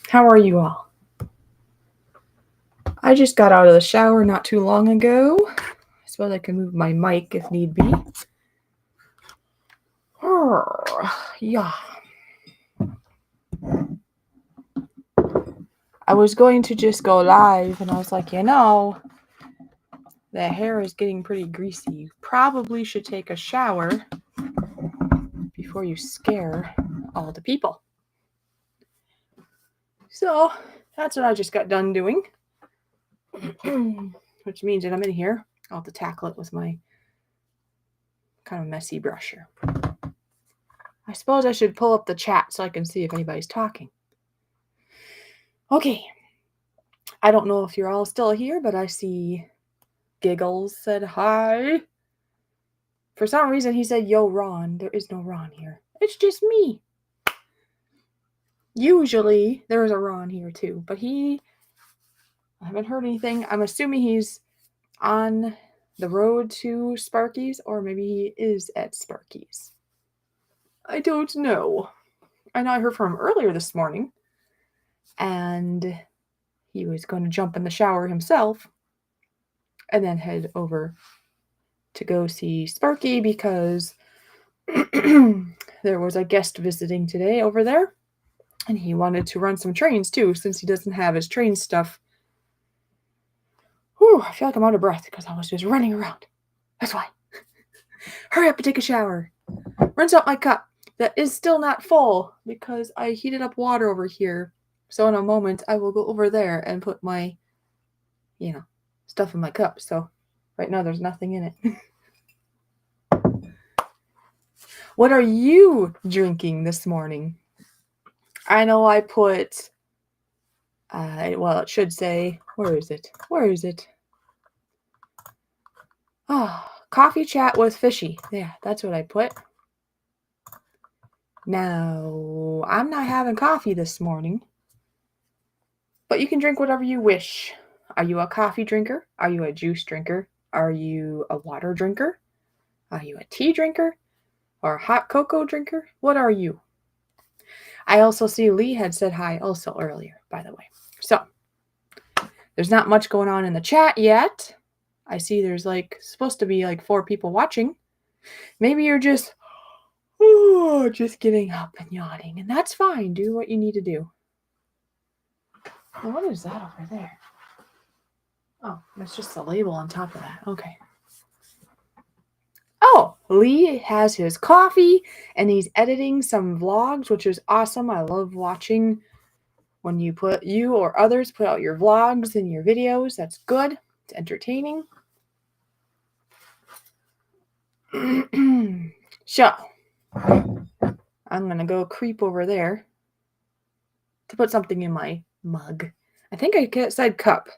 How are you all? I just got out of the shower not too long ago. I suppose I can move my mic if need be. Yeah. I was going to just go live, and I was like, the hair is getting pretty greasy. You probably should take a shower before you scare all the people. So that's what I just got done doing. Which means that I'm in here. I'll have to tackle it with my kind of messy brusher. I suppose I should pull up the chat so I can see if anybody's talking. Okay. I don't know if you're all still here, but I see Giggles said hi. For some reason, he said, yo, Ron. There is no Ron here. It's just me. Usually, there is a Ron here, too. But I haven't heard anything. I'm assuming he's on the road to Sparky's, or maybe he is at Sparky's. I don't know. I know I heard from him earlier this morning, and he was going to jump in the shower himself and then head over to go see Sparky because there was a guest visiting today over there, and he wanted to run some trains too, since he doesn't have his train stuff. Whew, I feel like I'm out of breath because I was just running around. That's why. Hurry up and take a shower. Rinse out my cup that is still not full because I heated up water over here. So in a moment, I will go over there and put my, stuff in my cup. So right now there's nothing in it. What are you drinking this morning? I know I put, it should say, where is it? Coffee chat with Fishy. Yeah, that's what I put. Now, I'm not having coffee this morning, but you can drink whatever you wish. Are you a coffee drinker? Are you a juice drinker? Are you a water drinker? Are you a tea drinker? Or a hot cocoa drinker? What are you? I also see Lee had said hi also earlier, by the way. So, there's not much going on in the chat yet. I see there's supposed to be 4 people watching. Maybe you're just getting up and yawning, and that's fine. Do what you need to do. Now, what is that over there? Oh, that's just the label on top of that. Okay. Oh, Lee has his coffee, and he's editing some vlogs, which is awesome. I love watching when you or others put out your vlogs and your videos. That's good. It's entertaining. So, I'm going to go creep over there to put something in my mug. I think I said cup,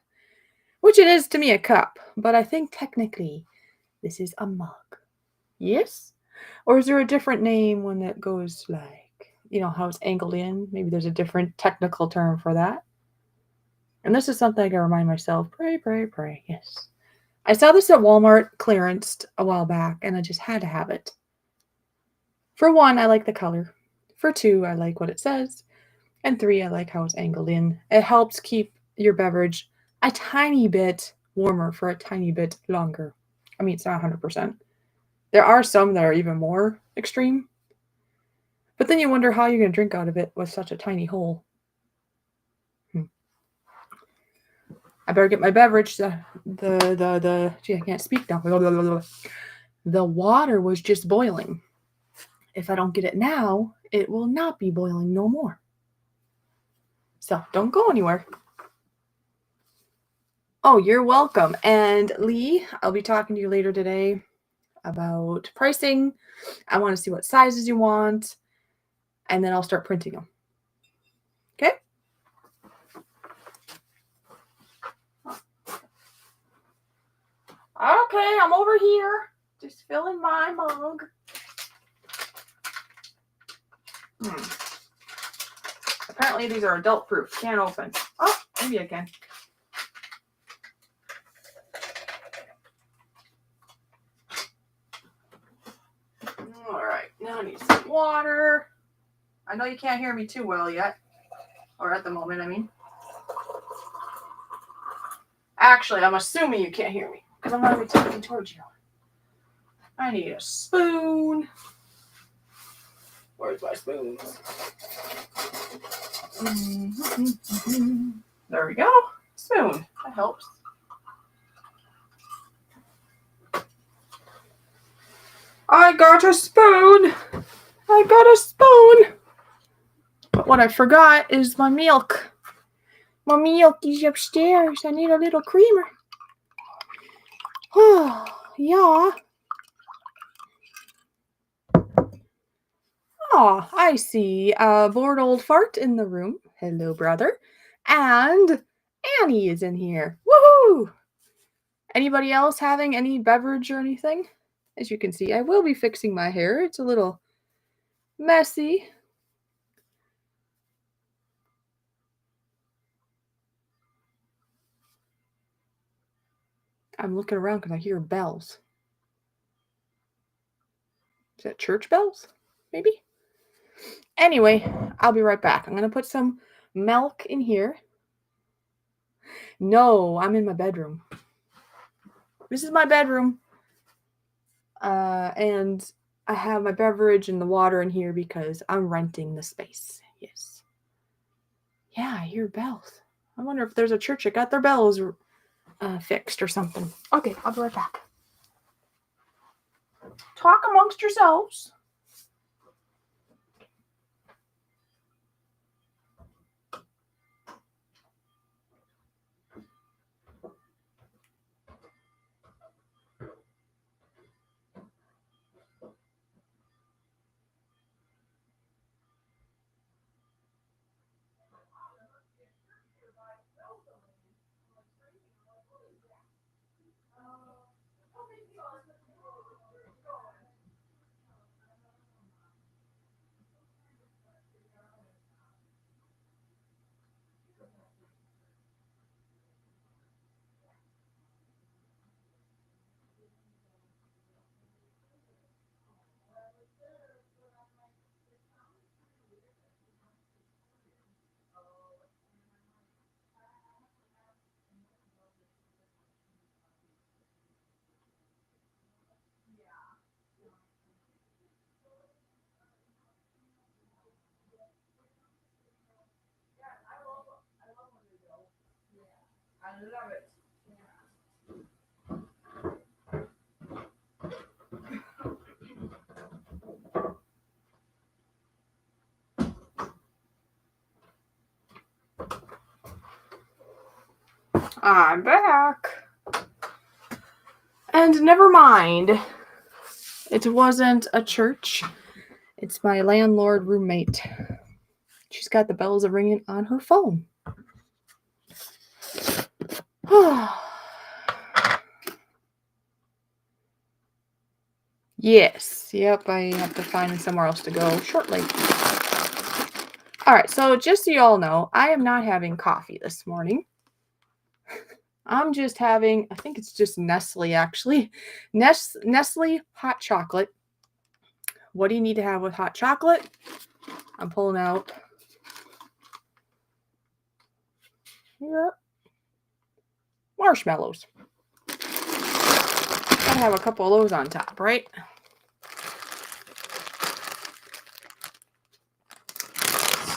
which it is to me a cup, but I think technically this is a mug. Yes? Or is there a different name when it goes how it's angled in? Maybe there's a different technical term for that. And this is something I can remind myself. Pray, pray, pray. Yes. I saw this at Walmart clearance a while back, and I just had to have it. For 1, I like the color. For 2, I like what it says. And 3, I like how it's angled in. It helps keep your beverage a tiny bit warmer for a tiny bit longer. I mean, it's not 100%. There are some that are even more extreme. But then you wonder how you're going to drink out of it with such a tiny hole. I better get my beverage. Gee, I can't speak now. The water was just boiling. If I don't get it now, it will not be boiling no more. So don't go anywhere. Oh, you're welcome. And Lee, I'll be talking to you later today about pricing. I want to see what sizes you want, and then I'll start printing them. Okay? Okay, I'm over here. Just filling my mug. Apparently these are adult proof. Can't open. Oh, maybe I can. All right, now I need some water. I know you can't hear me too well yet. Or at the moment, I mean. Actually, I'm assuming you can't hear me because I'm going to be talking towards you. I need a spoon. Where's my spoons? There we go. Spoon. That helps. I got a spoon. I got a spoon. But what I forgot is my milk. My milk is upstairs. I need a little creamer. Oh, yeah. Oh, I see a bored old fart in the room. Hello, brother. And Annie is in here. Woohoo! Anybody else having any beverage or anything? As you can see, I will be fixing my hair. It's a little messy. I'm looking around because I hear bells. Is that church bells? Maybe? Anyway, I'll be right back. I'm going to put some milk in here. No, I'm in my bedroom. This is my bedroom. And I have my beverage and the water in here because I'm renting the space. Yes. Yeah, I hear bells. I wonder if there's a church that got their bells fixed or something. Okay, I'll be right back. Talk amongst yourselves. I love it. I'm back. And never mind. It wasn't a church. It's my landlord roommate. She's got the bells ringing on her phone. Yes. Yep, I have to find somewhere else to go shortly. All right, so just so you all know, I am not having coffee this morning. I'm just having, I think it's just Nestle actually. Nestle hot chocolate. What do you need to have with hot chocolate? I'm pulling out. Yep. Marshmallows. Gotta have a couple of those on top, right?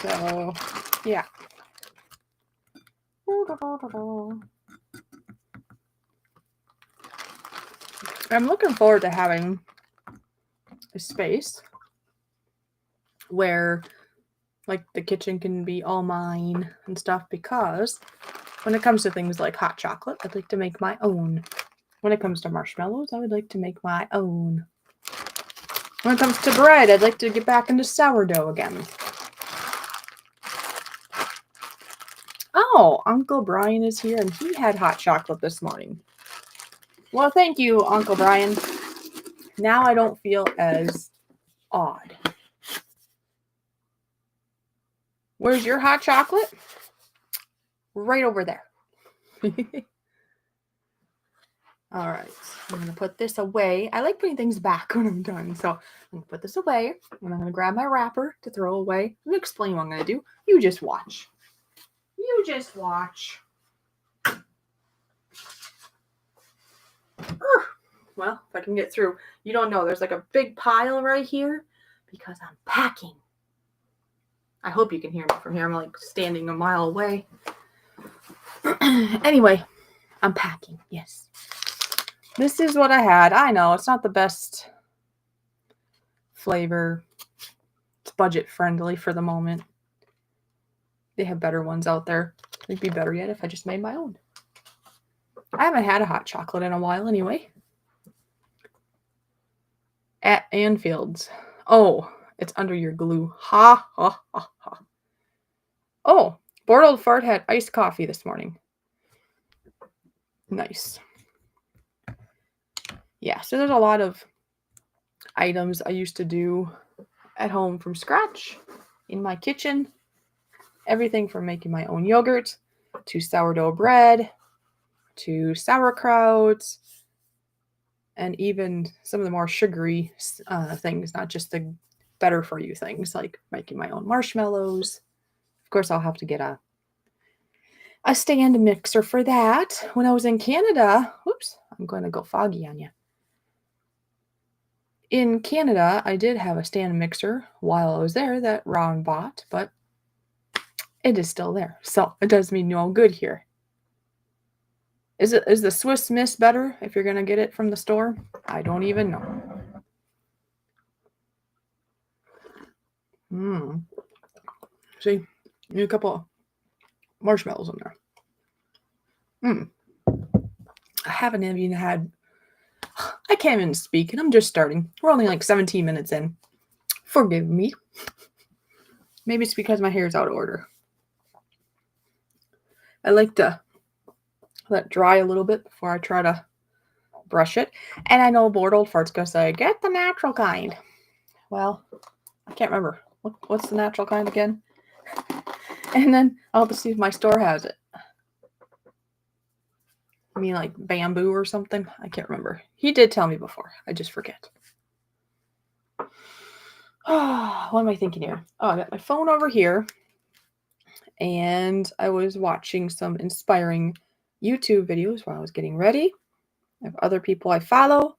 So, yeah. I'm looking forward to having a space where like the kitchen can be all mine and stuff, because when it comes to things like hot chocolate, I'd like to make my own. When it comes to marshmallows, I would like to make my own. When it comes to bread, I'd like to get back into sourdough again. Oh, Uncle Brian is here and he had hot chocolate this morning. Well, thank you, Uncle Brian. Now I don't feel as odd. Where's your hot chocolate? Right over there. All right, I'm going to put this away. I like putting things back when I'm done. So I'm going to put this away, and I'm going to grab my wrapper to throw away. I'm going to explain what I'm going to do. You just watch. You just watch. Well, if I can get through. You don't know. There's like a big pile right here because I'm packing. I hope you can hear me from here. I'm like standing a mile away. Anyway, I'm packing. Yes. This is what I had. I know it's not the best flavor. It's budget friendly for the moment. They have better ones out there. It'd be better yet if I just made my own. I haven't had a hot chocolate in a while anyway. At Anfield's. Oh, it's under your glue. Ha, ha, ha, ha. Oh, Bored Old Fart had iced coffee this morning. Nice. Yeah, so there's a lot of items I used to do at home from scratch in my kitchen. Everything from making my own yogurt to sourdough bread to sauerkraut and even some of the more sugary things, not just the better for you things like making my own marshmallows. Of course, I'll have to get a stand mixer for that. When I was in Canada, whoops, I'm going to go foggy on you. In Canada, I did have a stand mixer while I was there that Ron bought, but it is still there. So it does me no good here. Is the Swiss Miss better if you're going to get it from the store? I don't even know. See, need a couple of marshmallows in there. I haven't even had... I can't even speak, and I'm just starting. We're only like 17 minutes in. Forgive me. Maybe it's because my hair is out of order. I like to let it dry a little bit before I try to brush it. And I know Bored Old Fart's going to say, get the natural kind. Well, I can't remember. What's the natural kind again? And then I'll have to see if my store has it. I mean, like bamboo or something? I can't remember. He did tell me before. I just forget. Oh, what am I thinking here? Oh, I got my phone over here. And I was watching some inspiring YouTube videos while I was getting ready. I have other people I follow.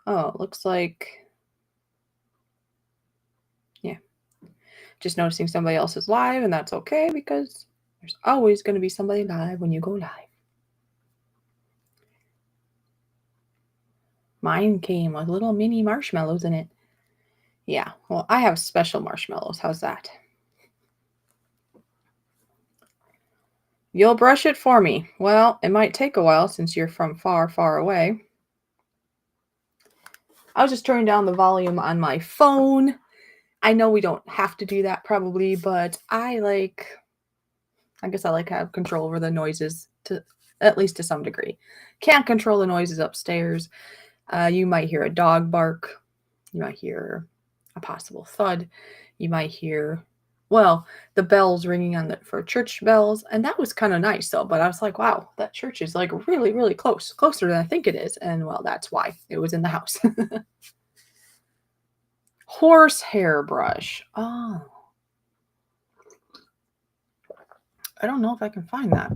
Oh, it looks like... yeah. Just noticing somebody else is live, and that's okay because there's always going to be somebody live when you go live. Mine came with little mini marshmallows in it. Yeah, well, I have special marshmallows. How's that? You'll brush it for me. Well, it might take a while since you're from far, far away. I was just turning down the volume on my phone. I know we don't have to do that probably, but I guess I like to have control over the noises at least to some degree. Can't control the noises upstairs. You might hear a dog bark. You might hear a possible thud. You might hear, well, the bells ringing for church bells. And that was kind of nice though. But I was like, wow, that church is like really, really close. Closer than I think it is. And well, that's why it was in the house. Horsehair brush. Oh. I don't know if I can find that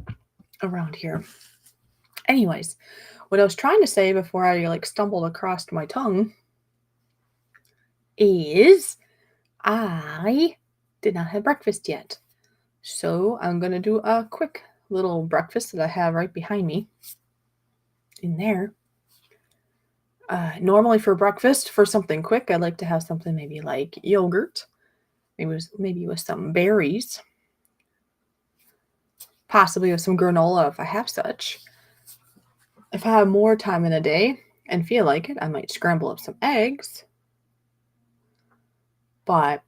around here. Anyways, what I was trying to say before I stumbled across my tongue is I did not have breakfast yet. So I'm going to do a quick little breakfast that I have right behind me in there. Normally for breakfast, for something quick, I like to have something maybe like yogurt, maybe with some berries, possibly with some granola if I have such. If I have more time in a day and feel like it, I might scramble up some eggs. But,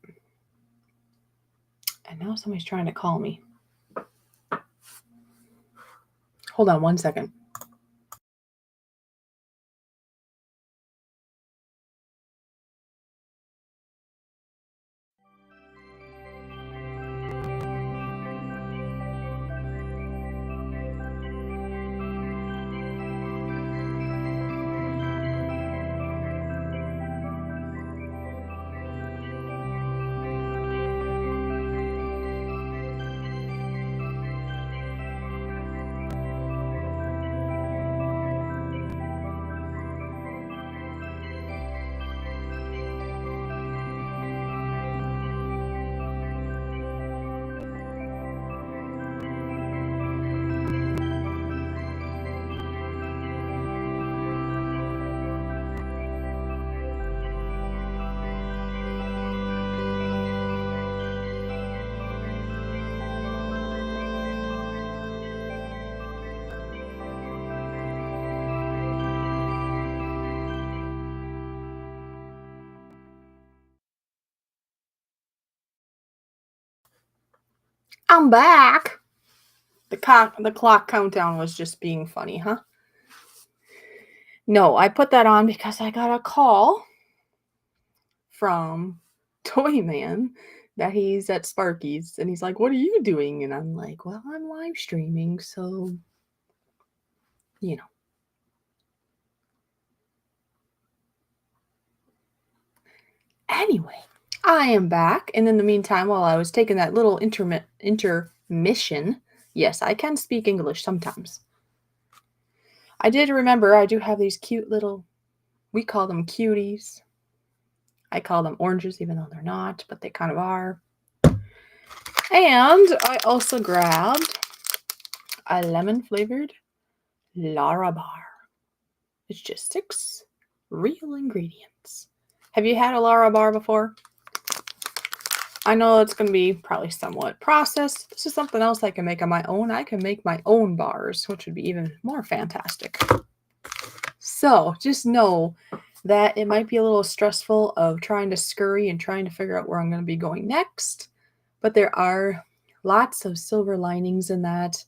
and now somebody's trying to call me. Hold on one second. I'm back. The clock countdown was just being funny, huh? No, I put that on because I got a call from Toyman that he's at Sparky's, and he's like, "What are you doing?" And I'm like, "Well, I'm live streaming, so you know." Anyway, I am back, and in the meantime, while I was taking that little intermission, yes, I can speak English sometimes. I did remember I do have these cute little, we call them cuties. I call them oranges, even though they're not, but they kind of are. And I also grabbed a lemon-flavored Larabar. It's just 6 real ingredients. Have you had a Larabar before? I know it's going to be probably somewhat processed. This is something else I can make on my own. I can make my own bars, which would be even more fantastic. So just know that it might be a little stressful of trying to scurry and trying to figure out where I'm going to be going next. But there are lots of silver linings in that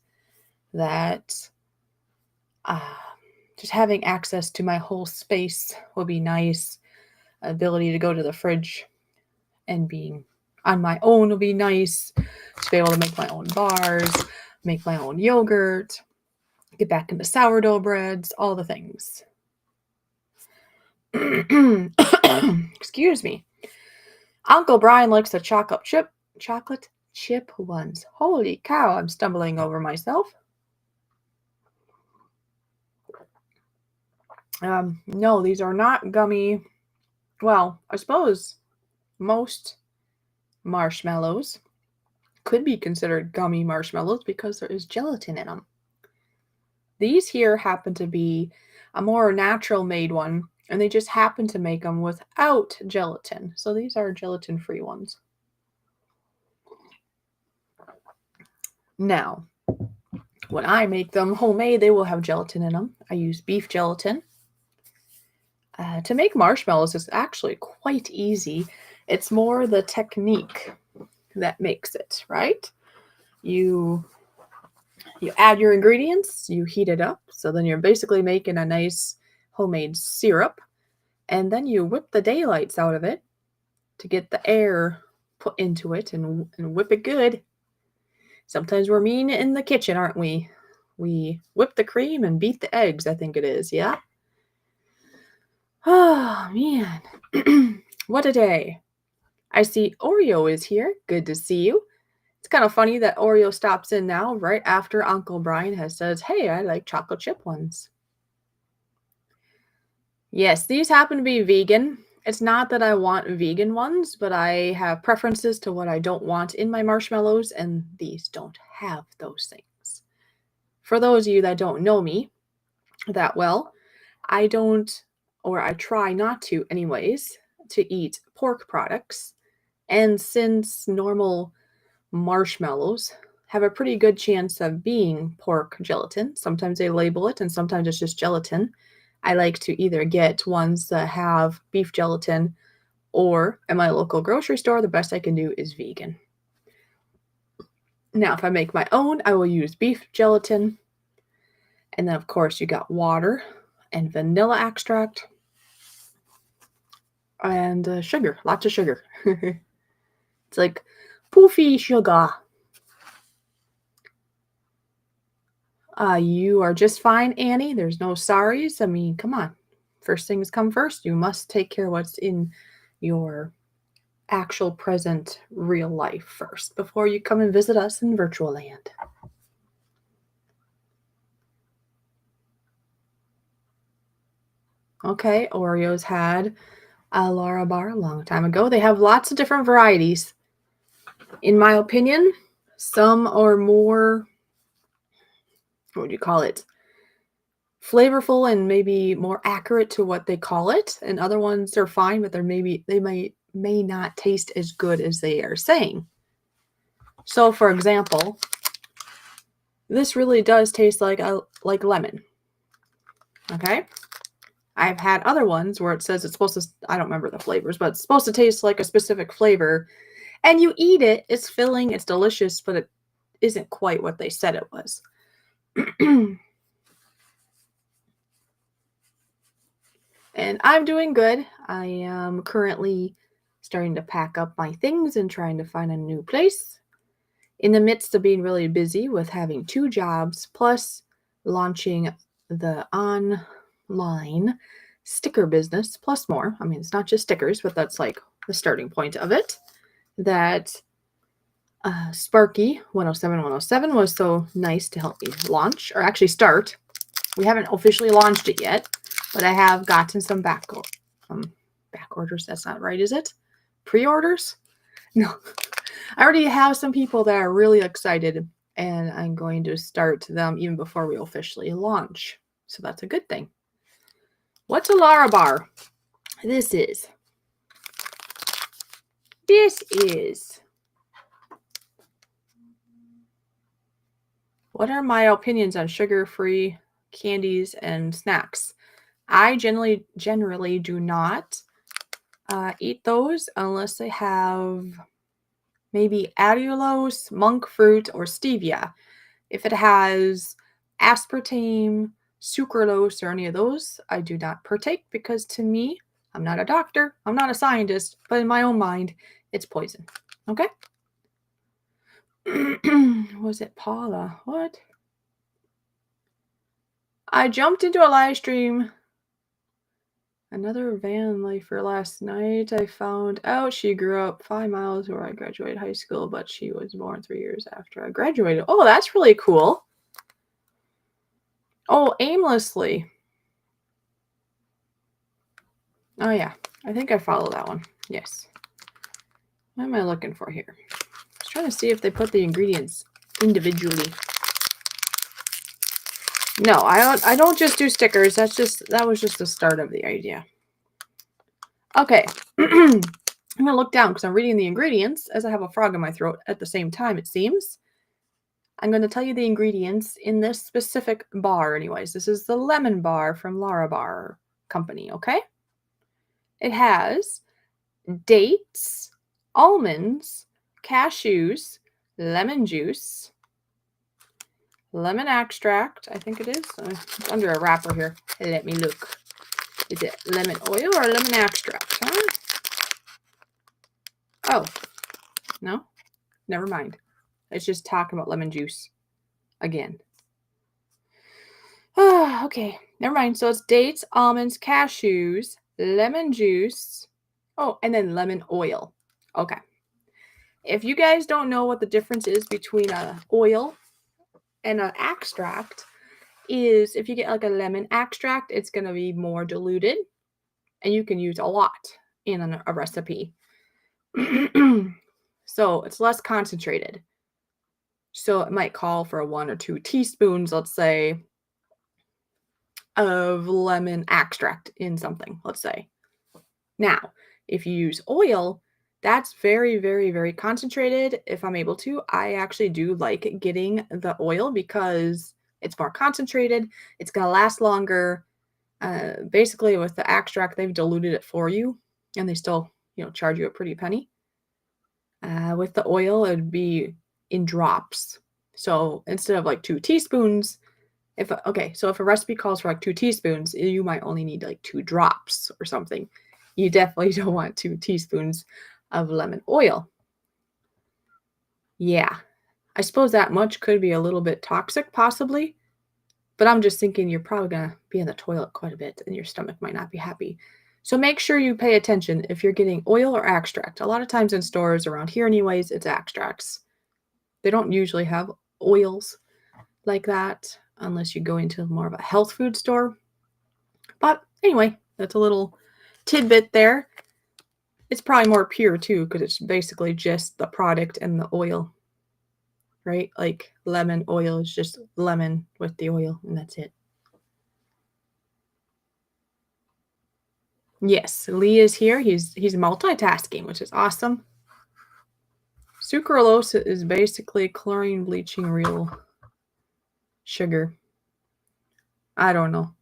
just having access to my whole space will be nice. Ability to go to the fridge and being on my own will be nice. To be able to make my own bars, make my own yogurt, get back into sourdough breads, all the things. Excuse me. Uncle Brian likes the chocolate chip ones. Holy cow, I'm stumbling over myself. No, these are not gummy. Well, I suppose most marshmallows could be considered gummy marshmallows because there is gelatin in them. These here happen to be a more natural made one, and they just happen to make them without gelatin. So these are gelatin-free ones. Now, when I make them homemade, they will have gelatin in them. I use beef gelatin. To make marshmallows is actually quite easy. It's more the technique that makes it, right? You add your ingredients, you heat it up, so then you're basically making a nice homemade syrup, and then you whip the daylights out of it to get the air put into it and whip it good. Sometimes we're mean in the kitchen, aren't we? We whip the cream and beat the eggs, I think it is, yeah? Oh, man. What a day. I see Oreo is here. Good to see you. It's kind of funny that Oreo stops in now right after Uncle Brian has said, "Hey, I like chocolate chip ones." Yes, these happen to be vegan. It's not that I want vegan ones, but I have preferences to what I don't want in my marshmallows, and these don't have those things. For those of you that don't know me that well, I don't, or I try not to anyways, to eat pork products. And since normal marshmallows have a pretty good chance of being pork gelatin, sometimes they label it and sometimes it's just gelatin, I like to either get ones that have beef gelatin, or at my local grocery store, the best I can do is vegan. Now, if I make my own, I will use beef gelatin. And then, of course, you got water and vanilla extract and sugar, lots of sugar. It's like poofy sugar. You are just fine, Annie. There's no sorries. I mean, come on. First things come first. You must take care of what's in your actual present real life first before you come and visit us in virtual land. Okay, Oreos had a Larabar a long time ago. They have lots of different varieties. In my opinion, some are more, what would you call it, flavorful and maybe more accurate to what they call it, and other ones are fine, but they may not taste as good as they are saying. So, for example, this really does taste like lemon. Okay, I've had other ones where it says it's supposed to, I don't remember the flavors, but it's supposed to taste like a specific flavor, and you eat it, it's filling, it's delicious, but isn't quite what they said it was. And I'm doing good. I am currently starting to pack up my things and trying to find a new place. In the midst of being really busy with having 2 jobs, plus launching the online sticker business, plus more. I mean, it's not just stickers, but that's like the starting point of it. That Sparky 107 was so nice to help me launch, or actually start. We haven't officially launched it yet, but I have gotten some back orders. That's not right, is it? Pre-orders? No. I already have some people that are really excited, and I'm going to start them even before we officially launch. So that's a good thing. What's a Larabar? This is what are my opinions on sugar-free candies and snacks? I generally do not eat those unless they have maybe allulose, monk fruit, or stevia. If it has aspartame, sucralose, or any of those, I do not partake because to me, I'm not a doctor, I'm not a scientist, but in my own mind, it's poison. Okay? Was it Paula? What? I jumped into a live stream. Another van lifer last night. I found out she grew up 5 miles where I graduated high school, but she was born 3 years after I graduated. Oh, that's really cool. Oh, aimlessly. Oh, yeah. I think I follow that one. Yes. What am I looking for here? I was trying to see if they put the ingredients individually. No, I don't just do stickers. That was just the start of the idea. Okay. I'm going to look down because I'm reading the ingredients as I have a frog in my throat at the same time, it seems. I'm going to tell you the ingredients in this specific bar anyways. This is the lemon bar from Larabar Company, okay? It has dates, almonds, cashews, lemon juice, lemon extract, I think it is. It's under a wrapper here. Let me look. Is it lemon oil or lemon extract? Huh? Oh, no? Never mind. It's just talking about lemon juice again. Oh, okay. Never mind. So it's dates, almonds, cashews, lemon juice. Oh, and then lemon oil. Okay. If you guys don't know what the difference is between an oil and an extract, is if you get like a lemon extract, it's going to be more diluted and you can use a lot in a recipe. So it's less concentrated. So it might call for 1 or 2 teaspoons, let's say, of lemon extract in something, let's say. Now, if you use oil, that's very, very, very concentrated. If I'm able to, I actually do like getting the oil because it's more concentrated. It's going to last longer. Basically, with the extract, they've diluted it for you, and they still, charge you a pretty penny. With the oil, it'd be in drops. So instead of like 2 teaspoons, if a recipe calls for like 2 teaspoons, you might only need like 2 drops or something. You definitely don't want 2 teaspoons of lemon oil. Yeah, I suppose that much could be a little bit toxic, possibly. But I'm just thinking you're probably going to be in the toilet quite a bit and your stomach might not be happy. So make sure you pay attention if you're getting oil or extract. A lot of times in stores around here anyways, it's extracts. They don't usually have oils like that unless you go into more of a health food store. But anyway, that's a little tidbit there. It's probably more pure too because it's basically just the product and the oil, right? Like lemon oil is just lemon with the oil and that's it. Yes, Lee is here. He's multitasking, which is awesome. Sucralose is basically chlorine bleaching real sugar. I don't know.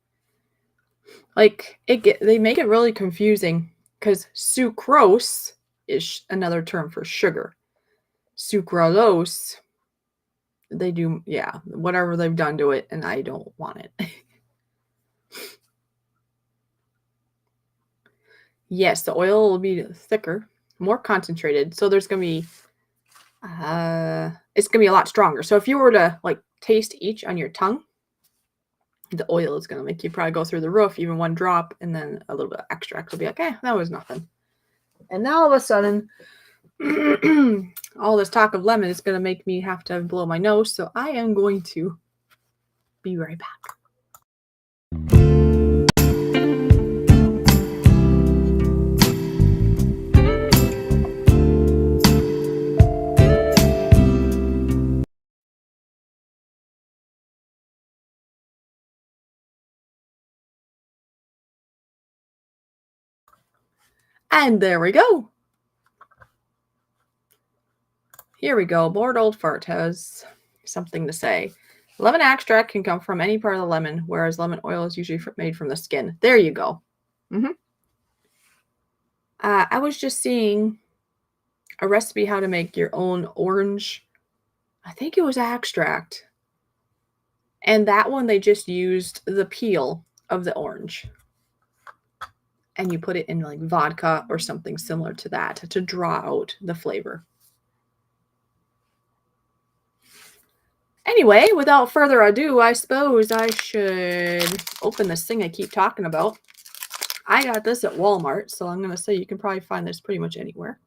Like they make it really confusing because sucrose is another term for sugar. Sucralose They do, yeah, whatever they've done to it, and I don't want it. Yes, the oil will be thicker, more concentrated. So there's going to be, it's going to be a lot stronger. So if you were to like taste each on your tongue, the oil is going to make you probably go through the roof, even one drop, and then a little bit of extract will be like, that was nothing. And now all of a sudden, all this talk of lemon is going to make me have to blow my nose. So I am going to be right back. And there we go. Here we go. Bored Old Fart has something to say. Lemon extract can come from any part of the lemon, whereas lemon oil is usually made from the skin. There you go. I was just seeing a recipe how to make your own orange. I think it was extract. And that one, they just used the peel of the orange. And you put it in like vodka or something similar to that to draw out the flavor. Anyway, without further ado, I suppose I should open this thing I keep talking about. I got this at Walmart, so I'm going to say you can probably find this pretty much anywhere.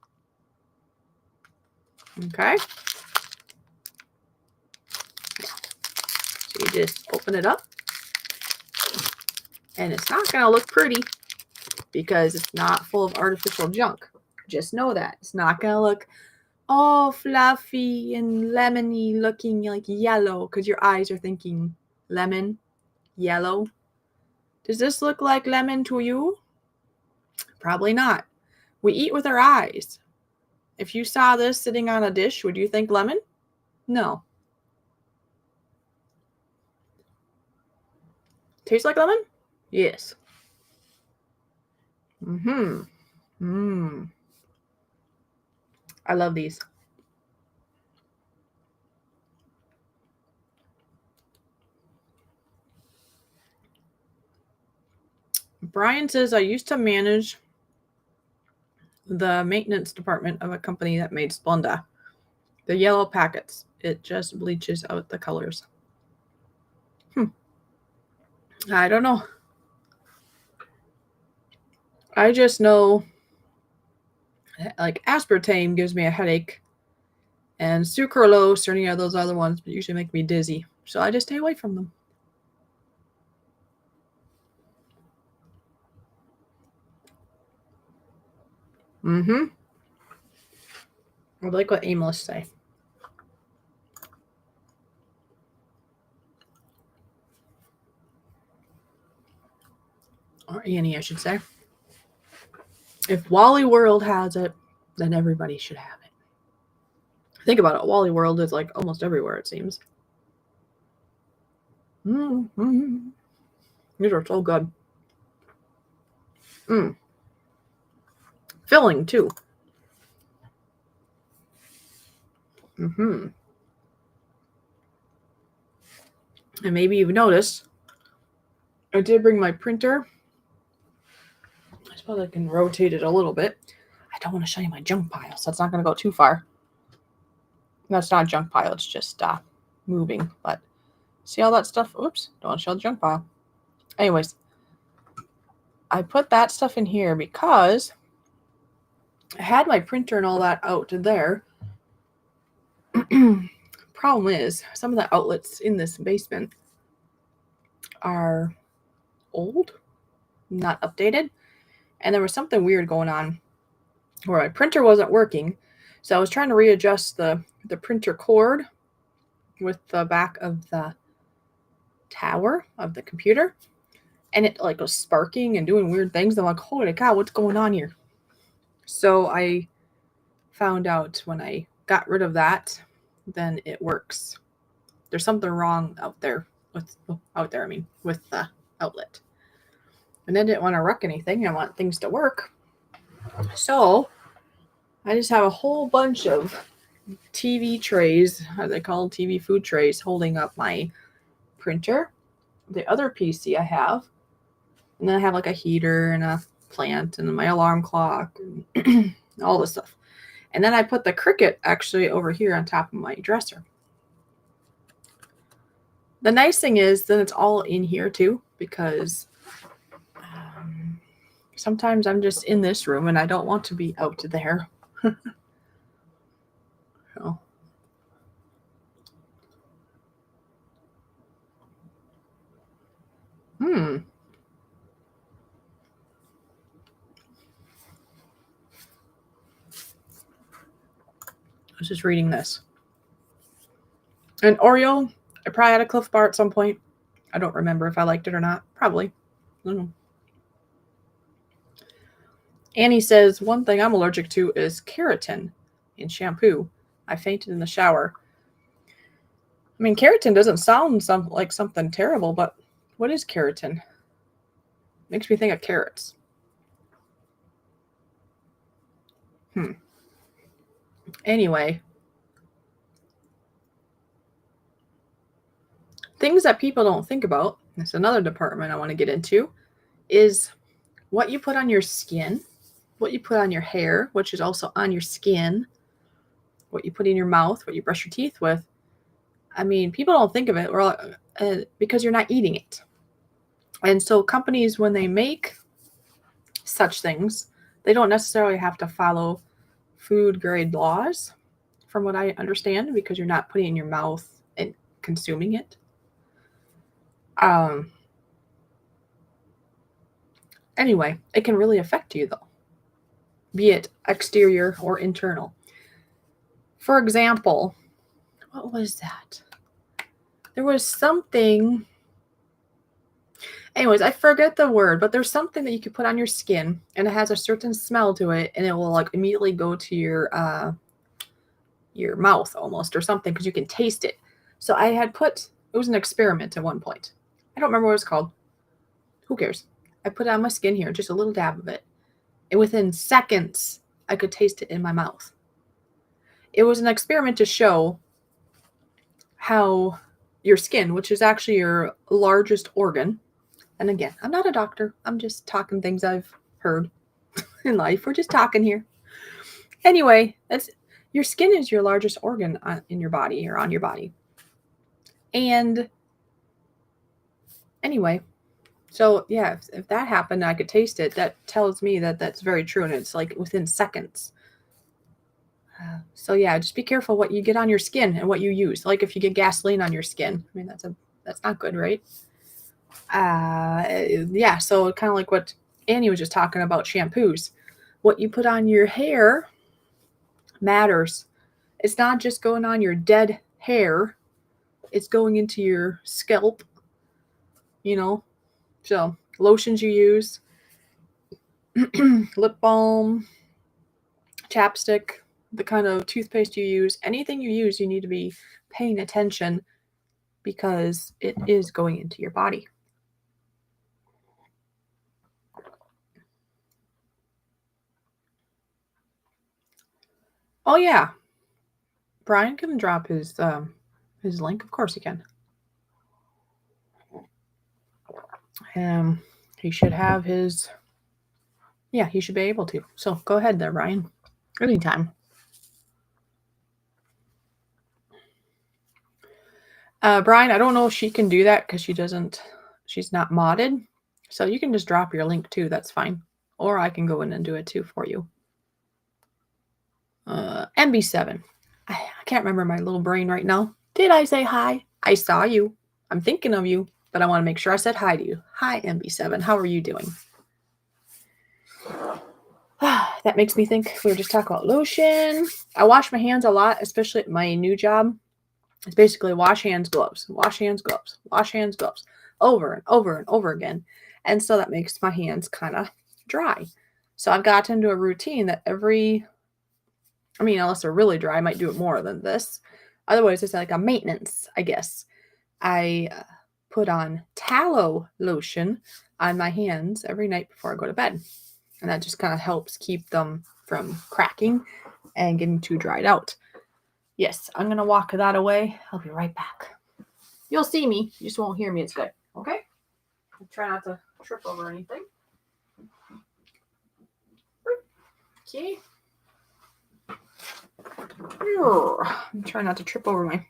Okay. So you just open it up. And it's not going to look pretty because it's not full of artificial junk. Just know that. It's not going to look all fluffy and lemony looking like yellow because your eyes are thinking lemon, yellow. Does this look like lemon to you? Probably not. We eat with our eyes. If you saw this sitting on a dish, would you think lemon? No. Tastes like lemon? Yes. I love these. Brian says, I used to manage the maintenance department of a company that made Splenda. The yellow packets. It just bleaches out the colors. I don't know. I just know like aspartame gives me a headache, and sucralose or any of those other ones usually make me dizzy. So I just stay away from them. I like what Aimless say. Or Annie, I should say. If Wally World has it, then everybody should have it. Think about it. Wally World is like almost everywhere, it seems. These are so good. Filling, too. And maybe you've noticed, I did bring my printer. I suppose I can rotate it a little bit. I don't want to show you my junk pile, so it's not going to go too far. That's not a junk pile. It's just moving. But see all that stuff? Oops. Don't want to show the junk pile. Anyways, I put that stuff in here because I had my printer and all that out there. Problem is, some of the outlets in this basement are old, not updated. And there was something weird going on where my printer wasn't working. So I was trying to readjust the printer cord with the back of the tower of the computer. And it like was sparking and doing weird things. I'm like, holy cow, what's going on here? So I found out when I got rid of that, then it works. There's something wrong out there with the outlet. And I didn't want to wreck anything. I want things to work. So I just have a whole bunch of TV trays, are they called TV food trays, holding up my printer, the other PC I have, and then I have like a heater and a plant and my alarm clock and all this stuff. And then I put the Cricut actually over here on top of my dresser. The nice thing is that it's all in here too, because sometimes I'm just in this room and I don't want to be out there. So. I was just reading this. An Oreo, I probably had a Cliff Bar at some point. I don't remember if I liked it or not. Probably. I don't know. Annie says, one thing I'm allergic to is keratin in shampoo. I fainted in the shower. I mean, keratin doesn't sound like something terrible, but what is keratin? Makes me think of carrots. Anyway. Things that people don't think about, that's another department I want to get into, is what you put on your skin, what you put on your hair, which is also on your skin, what you put in your mouth, what you brush your teeth with. I mean, people don't think of it because you're not eating it. And so companies, when they make such things, they don't necessarily have to follow food grade laws, from what I understand, because you're not putting it in your mouth and consuming it. Anyway, it can really affect you though, be it exterior or internal. For example, what was that? There was something. Anyways, I forget the word, but there's something that you can put on your skin and it has a certain smell to it and it will like immediately go to your mouth almost or something because you can taste it. So I had it was an experiment at one point. I don't remember what it's called. Who cares? I put it on my skin here, just a little dab of it. And within seconds, I could taste it in my mouth. It was an experiment to show how your skin, which is actually your largest organ, and again, I'm not a doctor. I'm just talking things I've heard in life. We're just talking here. Anyway, your skin is your largest organ in your body or on your body. And anyway, so yeah, if that happened, I could taste it. That tells me that that's very true, and it's like within seconds. So yeah, just be careful what you get on your skin and what you use. Like if you get gasoline on your skin, I mean that's not good, right? Yeah. So kind of like what Annie was just talking about, shampoos. What you put on your hair matters. It's not just going on your dead hair; it's going into your scalp. So lotions you use, lip balm, chapstick, the kind of toothpaste you use, anything you use, you need to be paying attention because it is going into your body. Oh yeah, Brian can drop his link. Of course he can. He should have his. Yeah, he should be able to. So go ahead there, Brian. Anytime. Brian, I don't know if she can do that because she's not modded. So you can just drop your link too. That's fine. Or I can go in and do it too for you. MB7. I can't remember my little brain right now. Did I say hi? I saw you. I'm thinking of you, but I want to make sure I said hi to you. Hi, MB7. How are you doing? That makes me think we were just talking about lotion. I wash my hands a lot, especially at my new job. It's basically wash hands, gloves, wash hands, gloves, wash hands, gloves, over and over and over again. And so that makes my hands kind of dry. So I've gotten into a routine that unless they're really dry, I might do it more than this. Otherwise, it's like a maintenance, I guess. I put on tallow lotion on my hands every night before I go to bed. And that just kind of helps keep them from cracking and getting too dried out. Yes, I'm going to walk that away. I'll be right back. You'll see me. You just won't hear me. It's good. Okay? I'll try not to trip over anything. Okay. I'm trying not to trip over my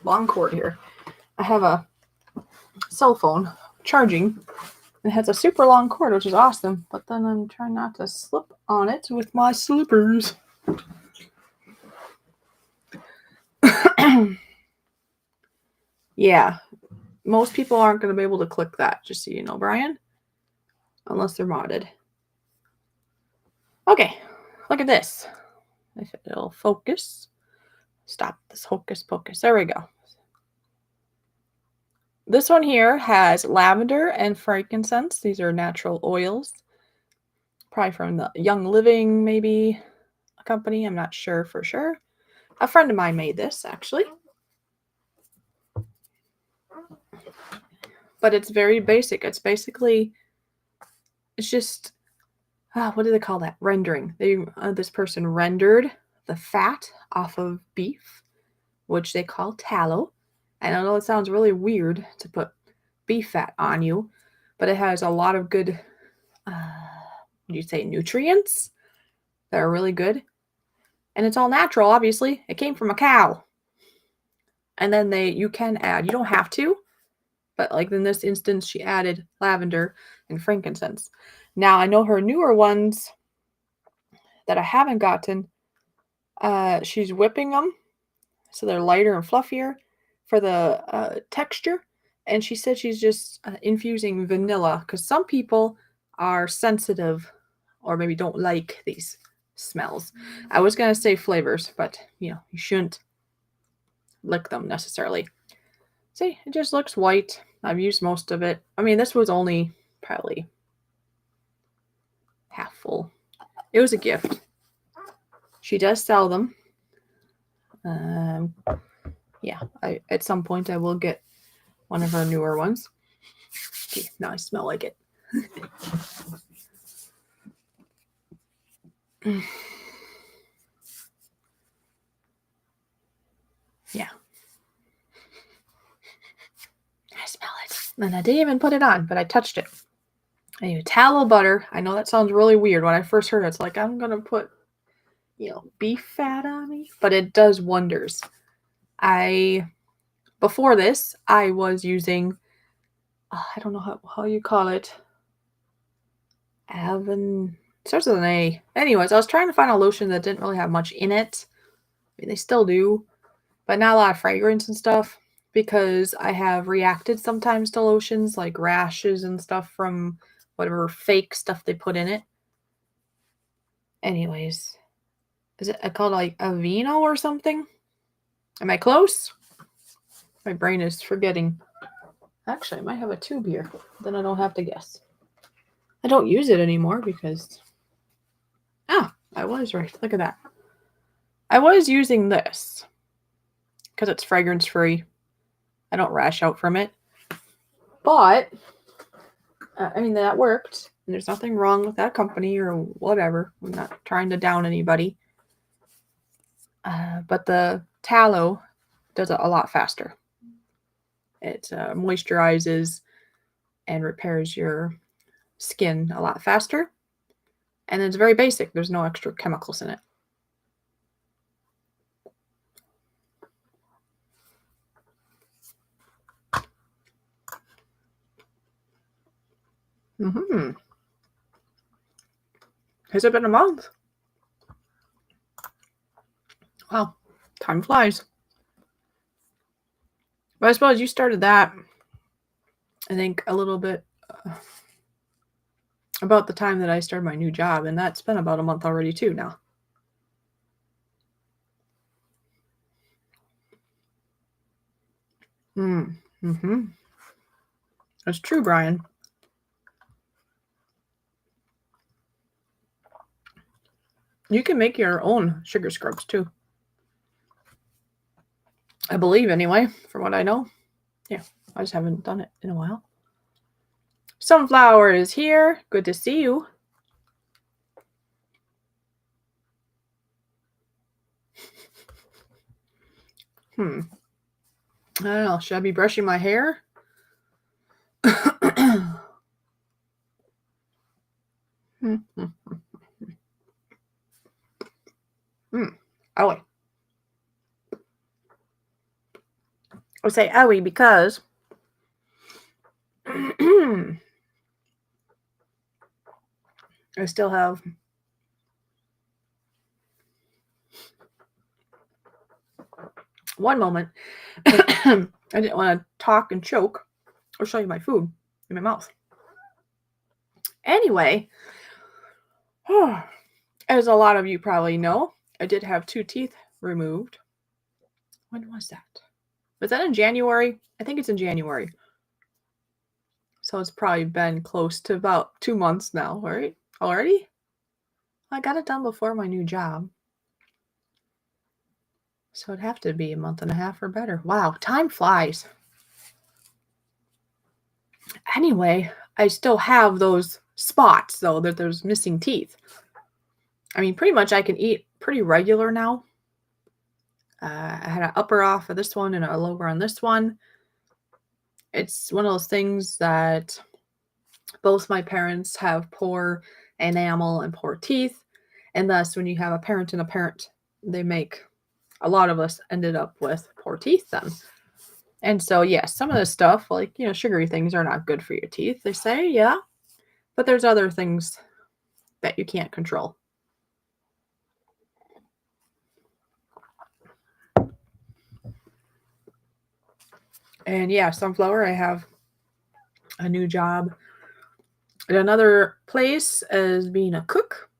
long cord here. I have a cell phone charging. It has a super long cord, which is awesome. But then I'm trying not to slip on it with my slippers. Yeah. Most people aren't going to be able to click that, just so you know, Brian. Unless they're modded. Okay. Look at this. If it'll focus. Stop this hocus pocus. There we go. This one here has lavender and frankincense. These are natural oils. Probably from the Young Living, maybe, a company. I'm not sure for sure. A friend of mine made this, actually. But it's very basic. It's basically, it's just, what do they call that? Rendering. This person rendered the fat off of beef, which they call tallow. And I know it sounds really weird to put beef fat on you, but it has a lot of good, nutrients that are really good. And it's all natural, obviously. It came from a cow. And then you can add, you don't have to, but like in this instance, she added lavender and frankincense. Now, I know her newer ones that I haven't gotten, she's whipping them so they're lighter and fluffier for the texture. And she said she's just infusing vanilla because some people are sensitive or maybe don't like these smells. I was going to say flavors, but you shouldn't lick them necessarily. See, it just looks white. I've used most of it. I mean, this was only probably half full. It was a gift. She does sell them. Yeah, at some point I will get one of her newer ones. Okay, now I smell like it. Yeah. I smell it. And I didn't even put it on, but I touched it. Anyway, tallow butter. I know that sounds really weird. When I first heard it, it's like, I'm going to put, beef fat on me. But it does wonders. Before this, I was using, I don't know how you call it. Starts with an A. Anyways, I was trying to find a lotion that didn't really have much in it. I mean, they still do, but not a lot of fragrance and stuff, because I have reacted sometimes to lotions, like rashes and stuff from whatever fake stuff they put in it. Anyways, is it called like Aveeno or something? Am I close? My brain is forgetting. Actually, I might have a tube here. Then I don't have to guess. I don't use it anymore because... I was right. Look at that. I was using this because it's fragrance free. I don't rash out from it. But, I mean, that worked. And there's nothing wrong with that company or whatever. I'm not trying to down anybody. But the tallow does it a lot faster. It moisturizes and repairs your skin a lot faster. And it's very basic. There's no extra chemicals in it. Has it been a month? Wow, time flies. But I suppose you started that, I think, a little bit about the time that I started my new job, and that's been about a month already too now. That's true, Brian. You can make your own sugar scrubs too. I believe, anyway, from what I know. Yeah, I just haven't done it in a while. Sunflower is here. Good to see you. I don't know. Should I be brushing my hair? Owie. I say owie because I still have one moment. I didn't want to talk and choke or show you my food in my mouth. Anyway, as a lot of you probably know, I did have 2 teeth removed. When was that? Was that in January? I think it's in January. So it's probably been close to about 2 months now, right? Already? I got it done before my new job. So it'd have to be a month and a half or better. Wow, time flies. Anyway, I still have those spots, though, that there's missing teeth. I mean, pretty much I can eat pretty regular now. I had an upper off of this one and a lower on this one. It's one of those things that both my parents have poor enamel and poor teeth. And thus, when you have a parent and a parent, a lot of us ended up with poor teeth then. And so, yes, some of this stuff, like, sugary things are not good for your teeth, they say, yeah. But there's other things that you can't control. And yeah, Sunflower, I have a new job at another place as being a cook.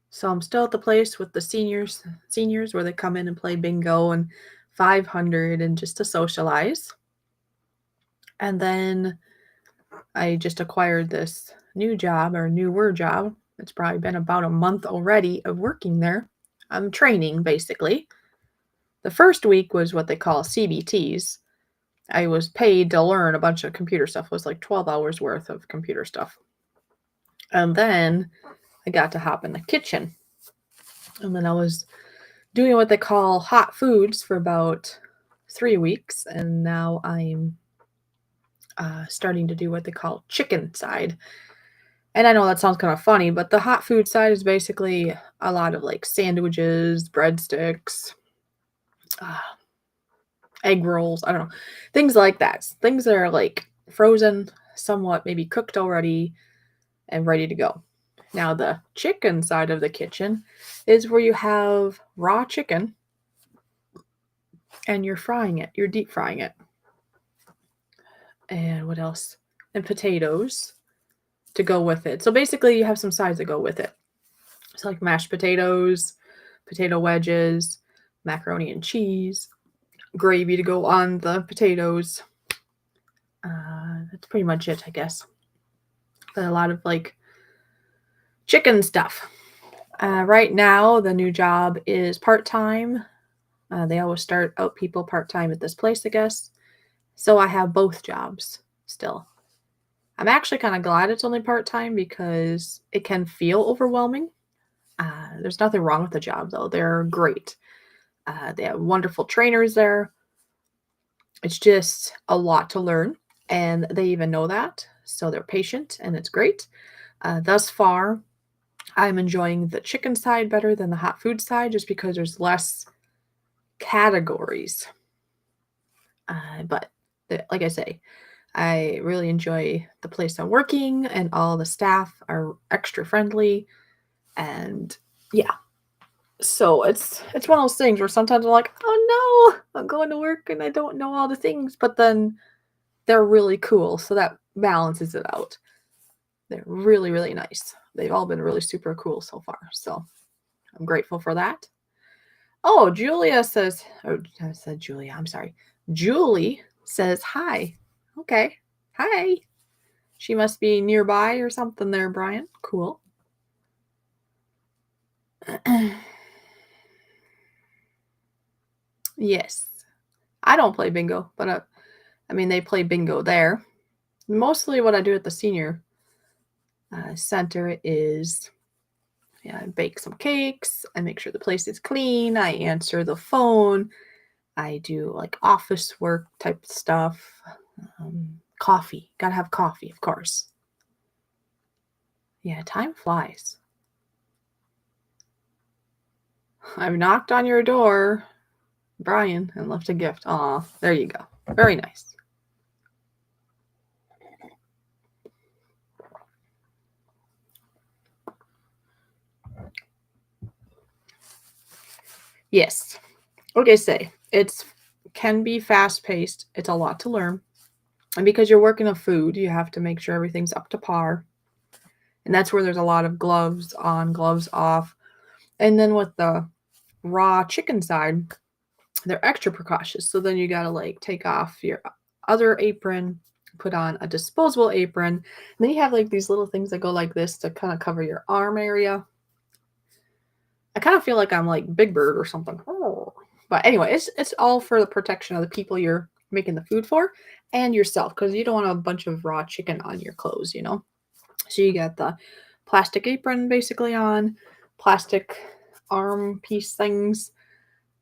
So I'm still at the place with the seniors where they come in and play bingo and 500 and just to socialize. And then I just acquired this new job or newer job. It's probably been about a month already of working there. I'm training basically. The first week was what they call CBTs. I was paid to learn a bunch of computer stuff. It was like 12 hours worth of computer stuff. And then I got to hop in the kitchen. And then I was doing what they call hot foods for about 3 weeks. And now I'm starting to do what they call chicken side. And I know that sounds kind of funny, but the hot food side is basically a lot of like sandwiches, breadsticks, egg rolls, I don't know, things like that. Things that are like frozen, somewhat maybe cooked already and ready to go. Now the chicken side of the kitchen is where you have raw chicken and you're frying it, you're deep frying it. And what else? And potatoes to go with it. So basically you have some sides that go with it. So like mashed potatoes, potato wedges, macaroni and cheese, gravy to go on the potatoes. That's pretty much it, I guess. But a lot of like chicken stuff. Right now, the new job is part-time. They always start out people part-time at this place, I guess. So I have both jobs still. I'm actually kind of glad it's only part-time because it can feel overwhelming. There's nothing wrong with the job, though. They're great. They have wonderful trainers there. It's just a lot to learn, and they even know that. So they're patient, and it's great. Thus far, I'm enjoying the chicken side better than the hot food side just because there's less categories. But like I say, I really enjoy the place I'm working, and all the staff are extra friendly. And yeah, so it's one of those things where sometimes I'm like, oh no, I'm going to work and I don't know all the things, but then they're really cool, so that balances it out. They're really, really nice. They've all been really super cool so far, so I'm grateful for that. Oh, Julia says, oh, I said Julia, I'm sorry. Julie says hi. Okay, hi. She must be nearby or something there, Brian. Cool. Yes. I don't play bingo, but they play bingo there. Mostly what I do at the senior center is Yeah, I bake some cakes. I make sure the place is clean. I answer the phone. I do like office work type stuff. Coffee. Gotta have coffee, of course. Yeah, time flies. I've knocked on your door, Brian, and left a gift. Aw, there you go. Very nice. Yes. Like I say, it's can be fast paced. It's a lot to learn. And because you're working with food, you have to make sure everything's up to par. And that's where there's a lot of gloves on, gloves off. And then with the raw chicken side, they're extra precautious. So then you got to like take off your other apron, put on a disposable apron. And then you have like these little things that go like this to kind of cover your arm area. I kind of feel like I'm like Big Bird or something. Oh. But anyway, it's all for the protection of the people you're making the food for and yourself, because you don't want a bunch of raw chicken on your clothes, you know? So you got the plastic apron basically on, plastic arm piece things,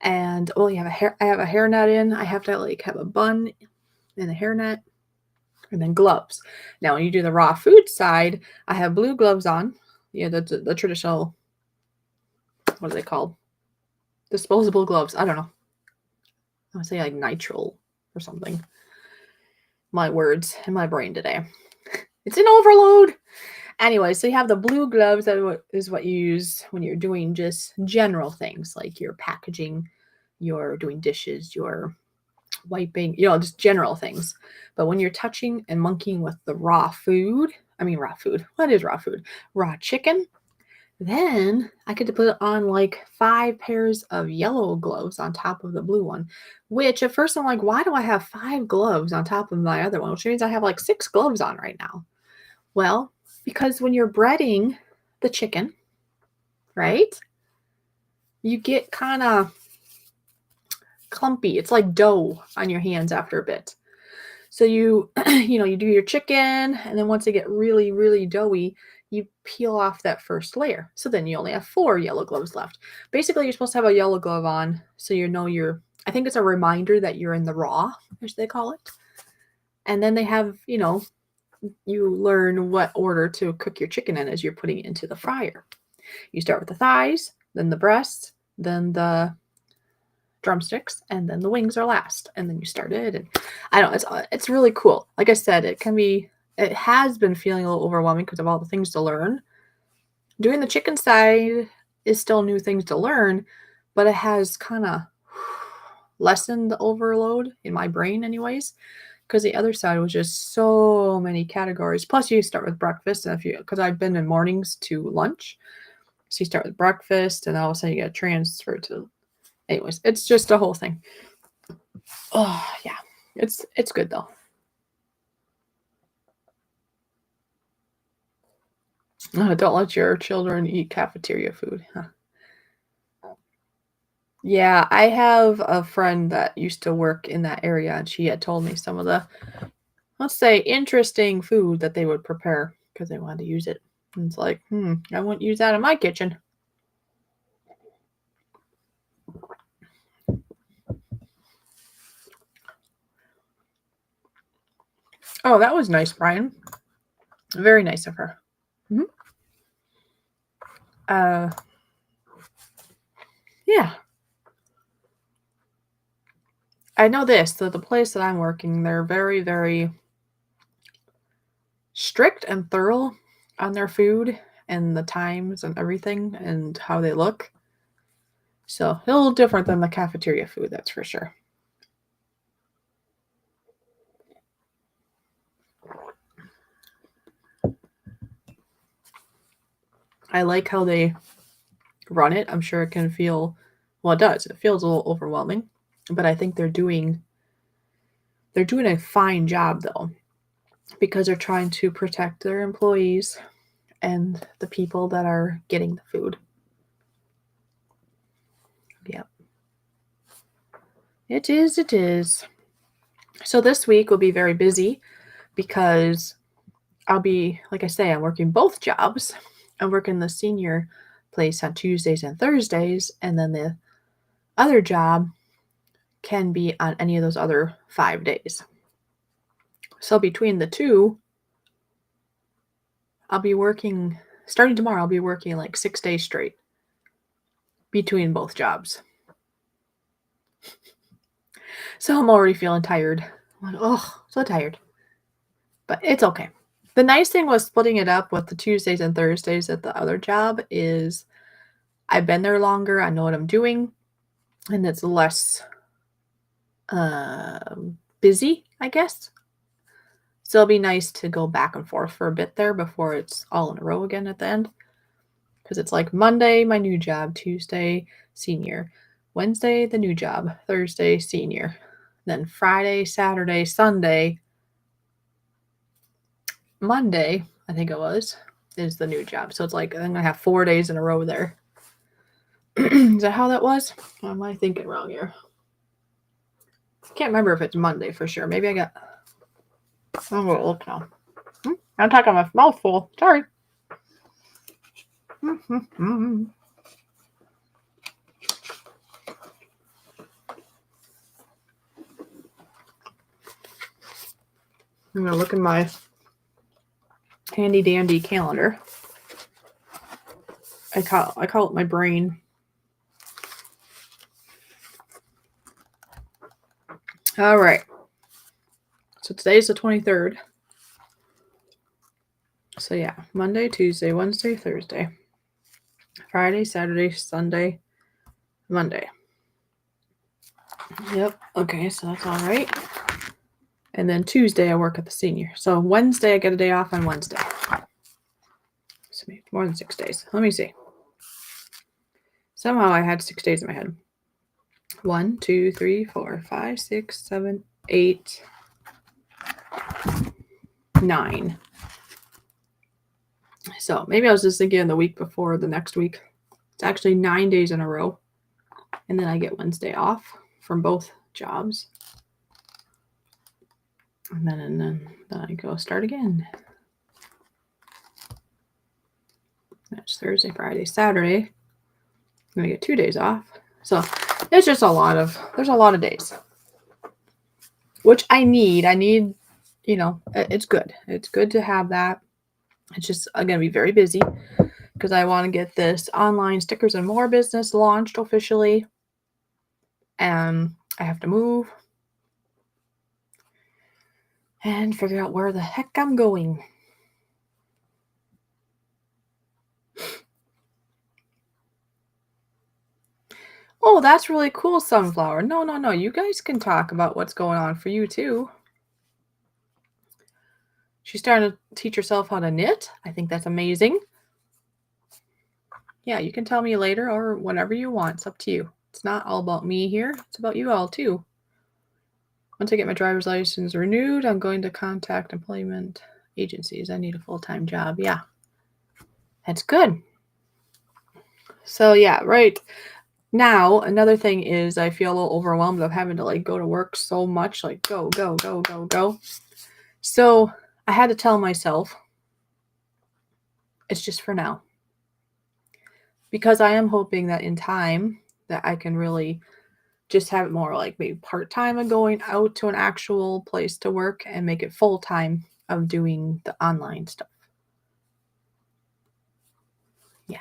and you have I have a hairnet in. I have to like have a bun and a hairnet, and then gloves. Now when you do the raw food side, I have blue gloves on. Yeah, the traditional, what are they called? Disposable gloves. I don't know. I would say like nitrile or something. My words in my brain today. It's an overload. Anyway, so you have the blue gloves. That is what you use when you're doing just general things like you're packaging, you're doing dishes, you're wiping, just general things. But when you're touching and monkeying with the raw food, what is raw food? Raw chicken. Then I get to put on like 5 pairs of yellow gloves on top of the blue one, which at first I'm like, why do I have 5 gloves on top of my other one? Which means I have like 6 gloves on right now. Well, because when you're breading the chicken, right, you get kind of clumpy. It's like dough on your hands after a bit. So you, you do your chicken, and then once they get really, really doughy, you peel off that first layer. So then you only have 4 yellow gloves left. Basically, you're supposed to have a yellow glove on, so I think it's a reminder that you're in the raw, as they call it. And then they have, you learn what order to cook your chicken in as you're putting it into the fryer. You start with the thighs, then the breasts, then the drumsticks, and then the wings are last. And then you start it, and I don't know, it's really cool. Like I said, it has been feeling a little overwhelming because of all the things to learn. Doing the chicken side is still new things to learn, but it has kind of lessened the overload in my brain anyways, because the other side was just so many categories. Plus you start with breakfast, and because I've been in mornings to lunch, so you start with breakfast and all of a sudden you get transferred to, anyways, it's just a whole thing. Oh yeah, it's good though. Don't let your children eat cafeteria food. Huh. Yeah, I have a friend that used to work in that area, and she had told me some of the, let's say, interesting food that they would prepare because they wanted to use it. And it's like, I wouldn't use that in my kitchen. Oh, that was nice, Brian. Very nice of her. Mm-hmm. Yeah. I know this, that the place that I'm working, they're very, very strict and thorough on their food and the times and everything and how they look. So a little different than the cafeteria food, that's for sure. I like how they run it. I'm sure it can feel, well, it does. It feels a little overwhelming, but I think they're doing a fine job though, because they're trying to protect their employees and the people that are getting the food. Yep. It is. So this week will be very busy because I'll be, like I say, I'm working both jobs. I'm working the senior place on Tuesdays and Thursdays, and then the other job can be on any of those other 5 days. So between the two, I'll be working, starting tomorrow, I'll be working like 6 days straight between both jobs. So I'm already feeling tired. I'm like, oh, so tired. But it's okay. The nice thing with splitting it up with the Tuesdays and Thursdays at the other job is I've been there longer. I know what I'm doing. And it's less busy, I guess. So it'll be nice to go back and forth for a bit there before it's all in a row again at the end. Because it's like Monday, my new job, Tuesday, senior, Wednesday, the new job, Thursday, senior, then Friday, Saturday, Sunday, Monday, I think it was, is the new job. So it's like I'm going to have 4 days in a row there. Is that how that was? Or am I thinking wrong here? Can't remember if it's Monday for sure. Maybe I got... I'm going to look now. I'm talking my mouth full. Sorry. I'm going to look in my handy dandy calendar. I call it my brain. All right. So today's the 23rd. So yeah, Monday, Tuesday, Wednesday, Thursday, Friday, Saturday, Sunday, Monday. Yep. Okay, so that's all right. And then Tuesday I work at the senior. So Wednesday I get a day off on Wednesday. So maybe more than 6 days. Let me see. Somehow I had 6 days in my head. 1, 2, 3, 4, 5, 6, 7, 8, 9. So maybe I was just thinking the week before the next week. It's actually 9 days in a row. And then I get Wednesday off from both jobs. And then I go start again. That's Thursday, Friday, Saturday. I'm gonna get 2 days off. So it's just there's a lot of days. Which I need, it's good. It's good to have that. It's just, I'm gonna be very busy because I want to get this online stickers and more business launched officially. And I have to move and figure out where the heck I'm going. Oh, that's really cool, Sunflower. No. You guys can talk about what's going on for you, too. She's starting to teach herself how to knit. I think that's amazing. Yeah, you can tell me later or whenever you want. It's up to you. It's not all about me here. It's about you all, too. Once I get my driver's license renewed, I'm going to contact employment agencies. I need a full-time job. Yeah, that's good. So, yeah, right. Now, another thing is I feel a little overwhelmed of having to go to work so much, go. So I had to tell myself it's just for now. Because I am hoping that in time that I can really just have it more maybe part-time of going out to an actual place to work and make it full-time of doing the online stuff. Yeah.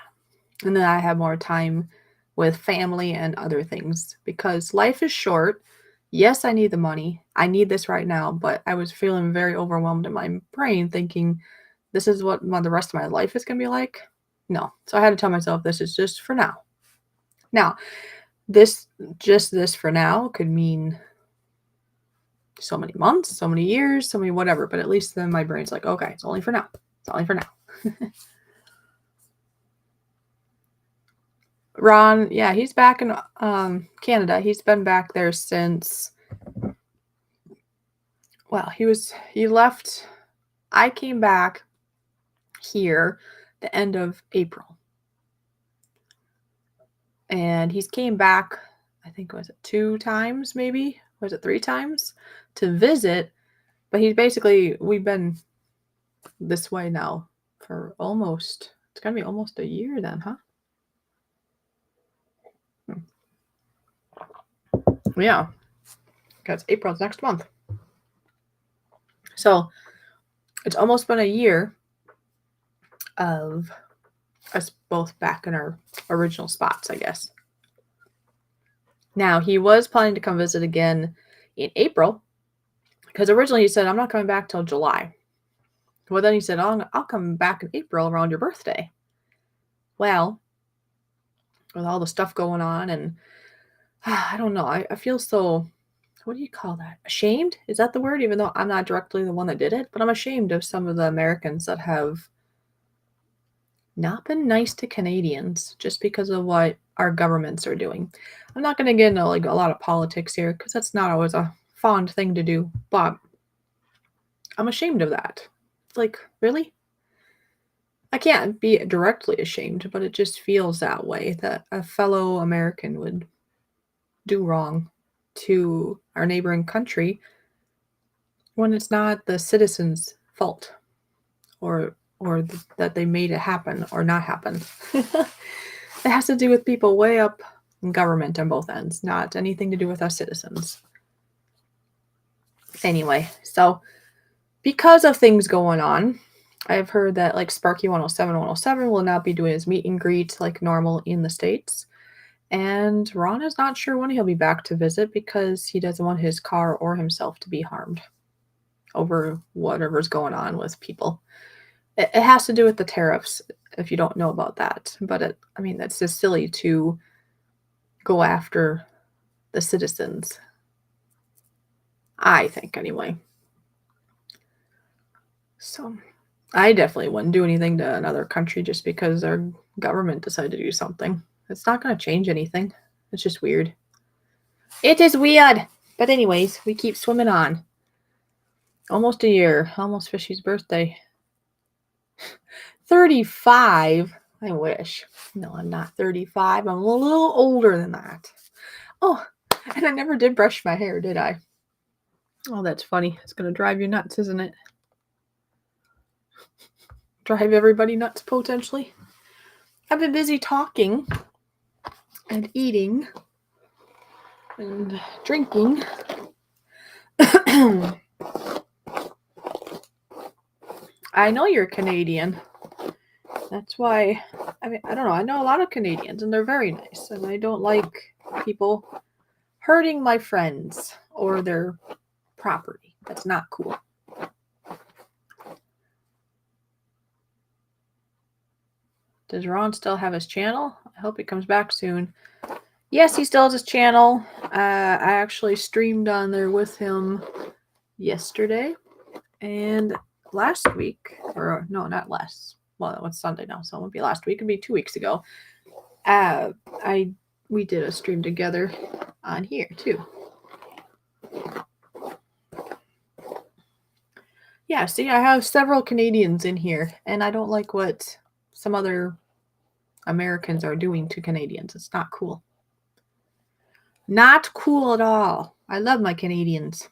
And then I have more time with family and other things because life is short. Yes, I need the money. I need this right now, but I was feeling very overwhelmed in my brain thinking this is what the rest of my life is going to be like. No. So I had to tell myself this is just for now. Now, this for now could mean so many months, so many years, so many whatever, but at least then my brain's like, okay, it's only for now. It's only for now. Ron, yeah, he's back in Canada. He's been back there since, well, he left. I came back here the end of April. And he's came back, I think, was it 2 times maybe? Was it 3 times to visit? But we've been this way now for it's going to be almost a year then, huh? Yeah, because April's next month. So it's almost been a year of us both back in our original spots, I guess. Now, he was planning to come visit again in April, because originally he said, I'm not coming back till July. Well, then he said, I'll come back in April around your birthday. Well, with all the stuff going on, and I don't know, I feel so, what do you call that? Ashamed? Is that the word? Even though I'm not directly the one that did it, but I'm ashamed of some of the Americans that have not been nice to Canadians just because of what our governments are doing. I'm not going to get into like a lot of politics here because that's not always a fond thing to do, but I'm ashamed of that. It's like, really? I can't be directly ashamed, but it just feels that way that a fellow American would do wrong to our neighboring country when it's not the citizens' fault or that they made it happen or not happen. It has to do with people way up in government on both ends, not anything to do with us citizens. Anyway, so because of things going on, I've heard that like Sparky 107 will not be doing his meet and greet like normal in the States. And Ron is not sure when he'll be back to visit because he doesn't want his car or himself to be harmed over whatever's going on with people. It has to do with the tariffs, if you don't know about that. But that's just silly to go after the citizens. I think, anyway. So, I definitely wouldn't do anything to another country just because their government decided to do something. It's not going to change anything. It's just weird. It is weird. But anyways, we keep swimming on. Almost a year. Almost Fishy's birthday. 35? I wish. No, I'm not 35. I'm a little older than that. Oh, and I never did brush my hair, did I? Oh, that's funny. It's going to drive you nuts, isn't it? Drive everybody nuts, potentially. I've been busy talking and eating and drinking. I know you're Canadian. That's why, I don't know. I know a lot of Canadians, and they're very nice. And I don't like people hurting my friends or their property. That's not cool. Does Ron still have his channel? I hope he comes back soon. Yes, he still has his channel. I actually streamed on there with him yesterday and last week. Or no, not last. Well, it's Sunday now, so it won't be last week. It'll be 2 weeks ago. We did a stream together on here too. Yeah, see, I have several Canadians in here, and I don't like what some other Americans are doing to Canadians. It's not cool. Not cool at all. I love my Canadians.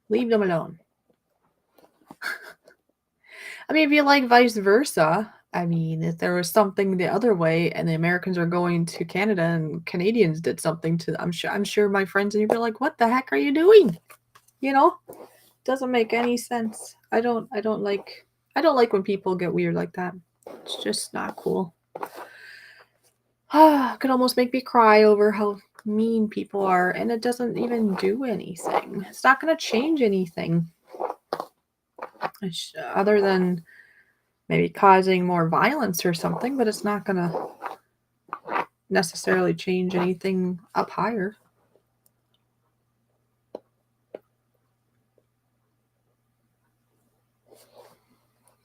Leave them alone. I mean, if you like vice versa, I mean, if there was something the other way and the Americans are going to Canada and Canadians did something to them, I'm sure my friends and you'd be like, what the heck are you doing? You know? Doesn't make any sense. I don't like when people get weird like that. It's just not cool. Could almost make me cry over how mean people are, and it doesn't even do anything. It's not going to change anything other than maybe causing more violence or something, but it's not going to necessarily change anything up higher.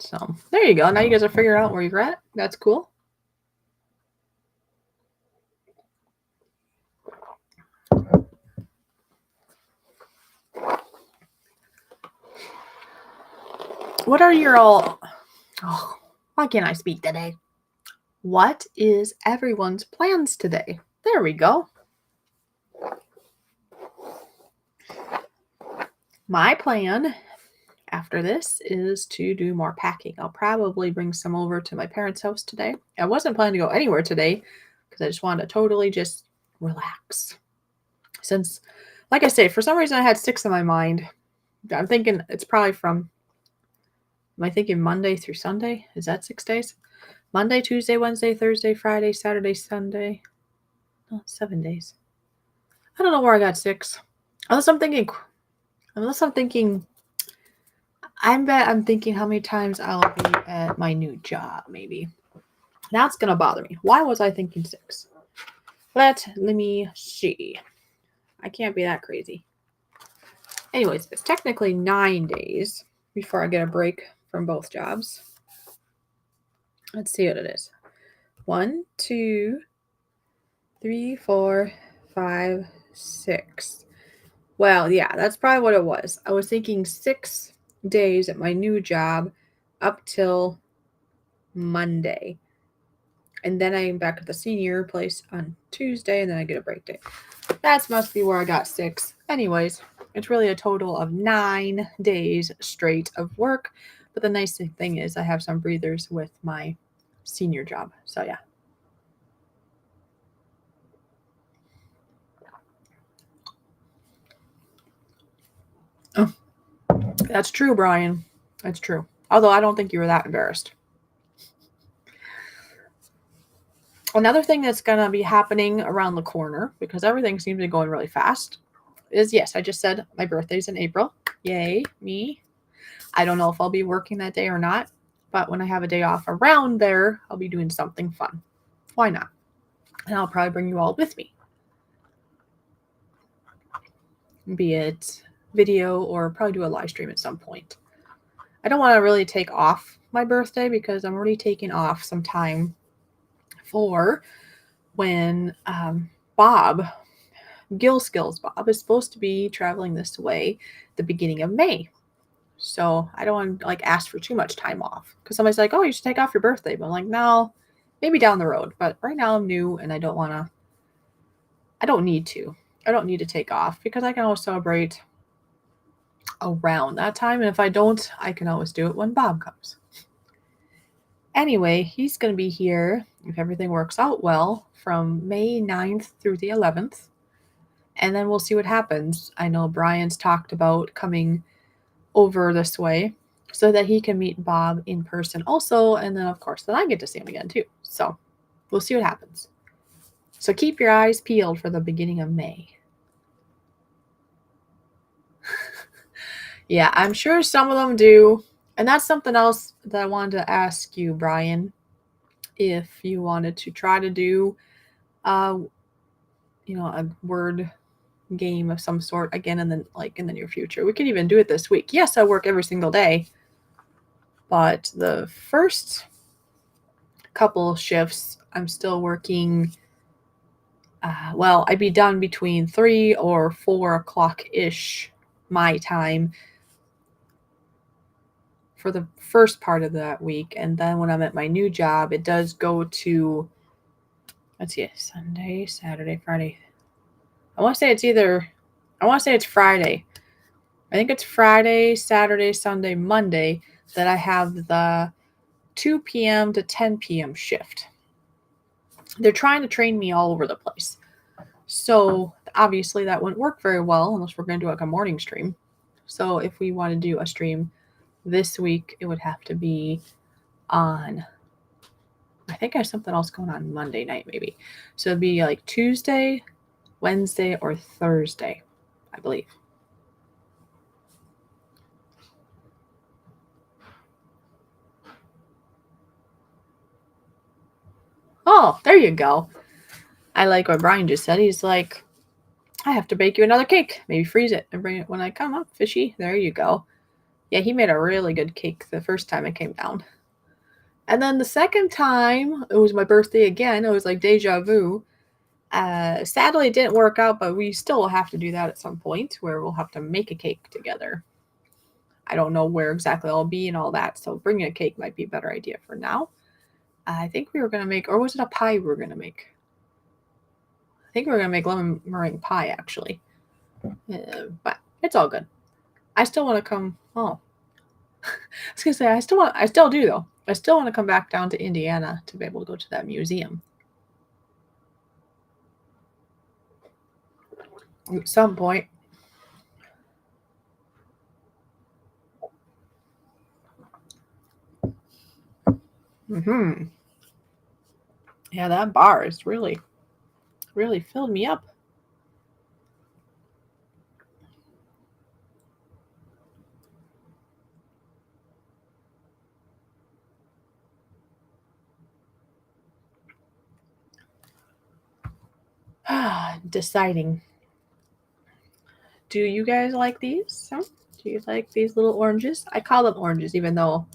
So there you go. Now you guys are figuring out where you're at. That's cool. What are your all... Oh, why can't I speak today? What is everyone's plans today? There we go. My plan after this is to do more packing. I'll probably bring some over to my parents' house today. I wasn't planning to go anywhere today because I just wanted to totally just relax. Since, like I say, for some reason I had 6 in my mind. I'm thinking it's probably from, am I thinking Monday through Sunday? Is that 6 days? Monday, Tuesday, Wednesday, Thursday, Friday, Saturday, Sunday. No, 7 days. I don't know where I got 6. Unless I'm thinking, I'm thinking how many times I'll be at my new job, maybe. That's going to bother me. Why was I thinking 6? Let me see. I can't be that crazy. Anyways, it's technically 9 days before I get a break from both jobs. Let's see what it is. 1, 2, 3, 4, 5, 6. Well, yeah, that's probably what it was. I was thinking 6 days at my new job up till Monday. And then I'm back at the senior place on Tuesday, and then I get a break day. That must be where I got 6. Anyways, it's really a total of 9 days straight of work. But the nice thing is I have some breathers with my senior job. So, yeah. Oh, that's true, Brian. That's true. Although I don't think you were that embarrassed. Another thing that's going to be happening around the corner, because everything seems to be going really fast, is, yes, I just said my birthday's in April. Yay, me. I don't know if I'll be working that day or not, but when I have a day off around there, I'll be doing something fun. Why not? And I'll probably bring you all with me. Be it video or probably do a live stream at some point. I don't want to really take off my birthday because I'm already taking off some time for when Bob, Gill Skills Bob, is supposed to be traveling this way the beginning of May. So I don't want to ask for too much time off because somebody's like, oh, you should take off your birthday. But I'm like, no, maybe down the road. But right now I'm new and I don't need to take off because I can always celebrate around that time. And if I don't, I can always do it when Bob comes. Anyway, he's going to be here, if everything works out well, from May 9th through the 11th. And then we'll see what happens. I know Brian's talked about coming over this way so that he can meet Bob in person also. And then, of course, then I get to see him again too. So we'll see what happens. So keep your eyes peeled for the beginning of May. Yeah, I'm sure some of them do. And that's something else that I wanted to ask you, Brian, if you wanted to try to do, a word game of some sort again in the near future. We could even do it this week. Yes, I work every single day, but the first couple shifts, I'm still working. I'd be done between 3 or 4 o'clock-ish my time for the first part of that week. And then when I'm at my new job, it does go to, let's see, Sunday, Saturday, Friday. I want to say it's Friday. I think it's Friday, Saturday, Sunday, Monday that I have the 2 p.m. to 10 p.m. shift. They're trying to train me all over the place. So obviously that wouldn't work very well unless we're going to do a morning stream. So if we want to do a stream this week, it would have to be on, I think I have something else going on Monday night maybe. So it'd be Tuesday, Wednesday, or Thursday, I believe. Oh, there you go. I like what Brian just said. He's like, I have to bake you another cake. Maybe freeze it and bring it when I come up, Fishy. There you go. Yeah, he made a really good cake the first time I came down. And then the second time, it was my birthday again. It was like deja vu. Sadly, it didn't work out, but we still will have to do that at some point where we'll have to make a cake together. I don't know where exactly I'll be and all that, so bringing a cake might be a better idea for now. I think we were going to make, or was it a pie we were going to make? I think we were going to make lemon meringue pie, actually. But it's all good. I still want to come, I was going to say, I still do, though. I still want to come back down to Indiana to be able to go to that museum. at some point. Yeah, that bar is really filled me up. Deciding. Do you guys like these? Do you like these little oranges? I call them oranges, even though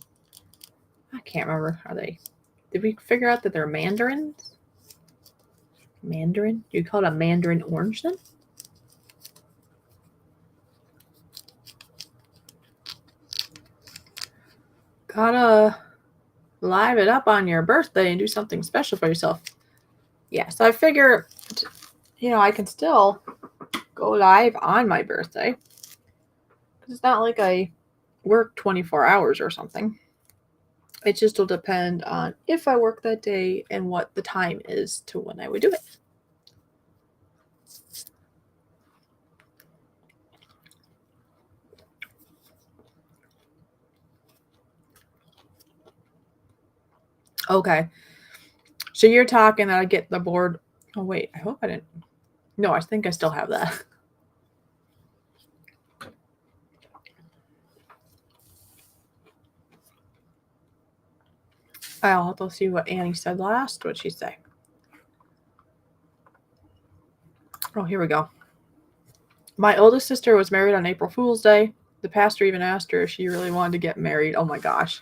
I can't remember. Are they? Did we figure out that they're mandarins? Mandarin? You call it a mandarin orange then? Gotta live it up on your birthday and do something special for yourself. Yeah, so I figure, I can still go live on my birthday. It's not like I work 24 hours or something. It just will depend on if I work that day and what the time is to when I would do it. Okay. So you're talking that I get the board. Oh, wait. I hope I didn't. No, I think I still have that. I'll have to see what Annie said last. What'd she say? Oh, here we go. My oldest sister was married on April Fool's Day. The pastor even asked her if she really wanted to get married. Oh my gosh.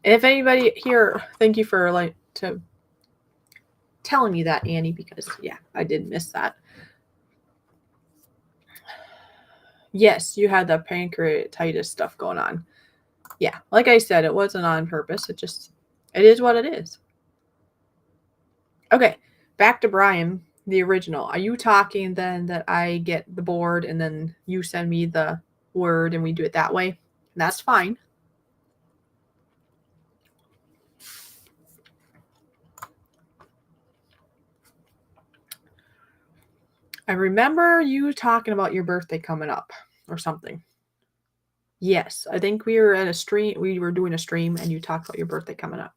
And if anybody here, thank you for telling me that, Annie, because yeah, I did miss that. Yes, you had the pancreatitis stuff going on. Yeah, like I said, it wasn't on purpose. It is what it is. Okay, back to Brian, the original. Are you talking then that I get the board and then you send me the word and we do it that way? That's fine. I remember you talking about your birthday coming up or something. Yes, I think we were at a stream. We were doing a stream and you talked about your birthday coming up.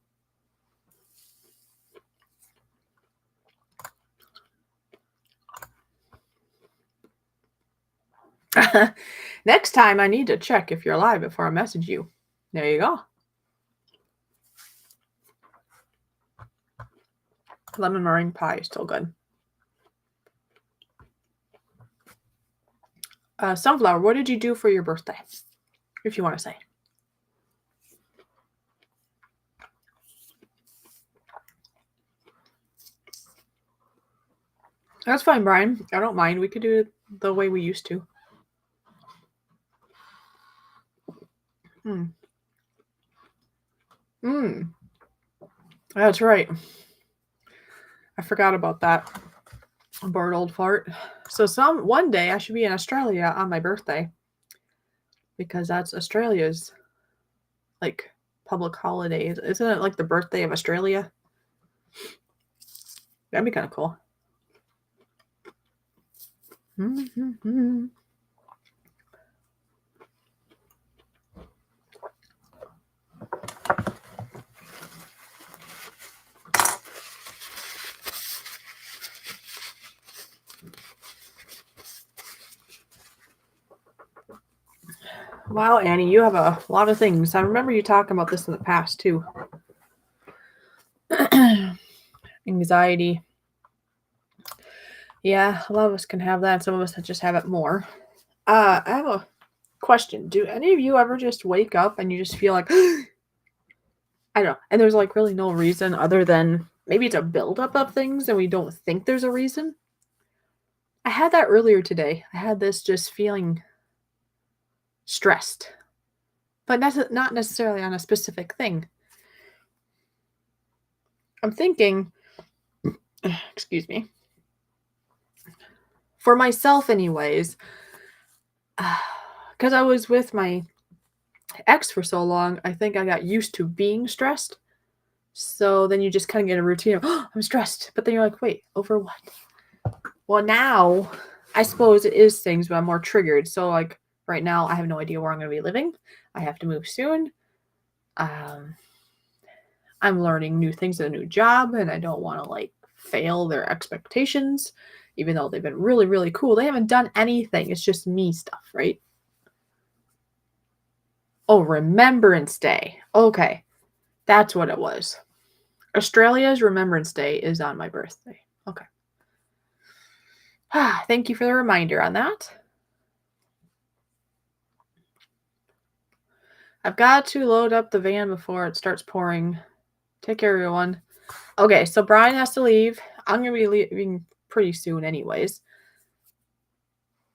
Next time I need to check if you're live before I message you. There you go. Lemon meringue pie is still good. Sunflower, what did you do for your birthday? If you want to say. That's fine, Brian. I don't mind. We could do it the way we used to. That's right. I forgot about that. Bird old fart. So one day I should be in Australia on my birthday because that's Australia's public holiday. Isn't it like the birthday of Australia? That'd be kind of cool. Wow, Annie, you have a lot of things. I remember you talking about this in the past too. Anxiety. Yeah, a lot of us can have that. Some of us just have it more. I have a question. Do any of you ever just wake up and you just feel like, I don't know, and there's really no reason other than maybe it's a buildup of things and we don't think there's a reason? I had that earlier today. I had this just feeling stressed, but not necessarily on a specific thing. I'm thinking, excuse me, for myself anyways, because I was with my ex for so long, I think I got used to being stressed. So then you just kind of get a routine of, oh, I'm stressed. But then you're like, wait, over what? Well, now I suppose it is things, but I'm more triggered. So like right now, I have no idea where I'm going to be living. I have to move soon. I'm learning new things at a new job, and I don't want to like fail their expectations, even though they've been really, really cool. They haven't done anything. It's just me stuff, right? Oh, Remembrance Day. Okay, that's what it was. Australia's Remembrance Day is on my birthday. Okay. Thank you for the reminder on that. I've got to load up the van before it starts pouring. Take care, everyone. Okay, so Brian has to leave. I'm going to be leaving pretty soon anyways.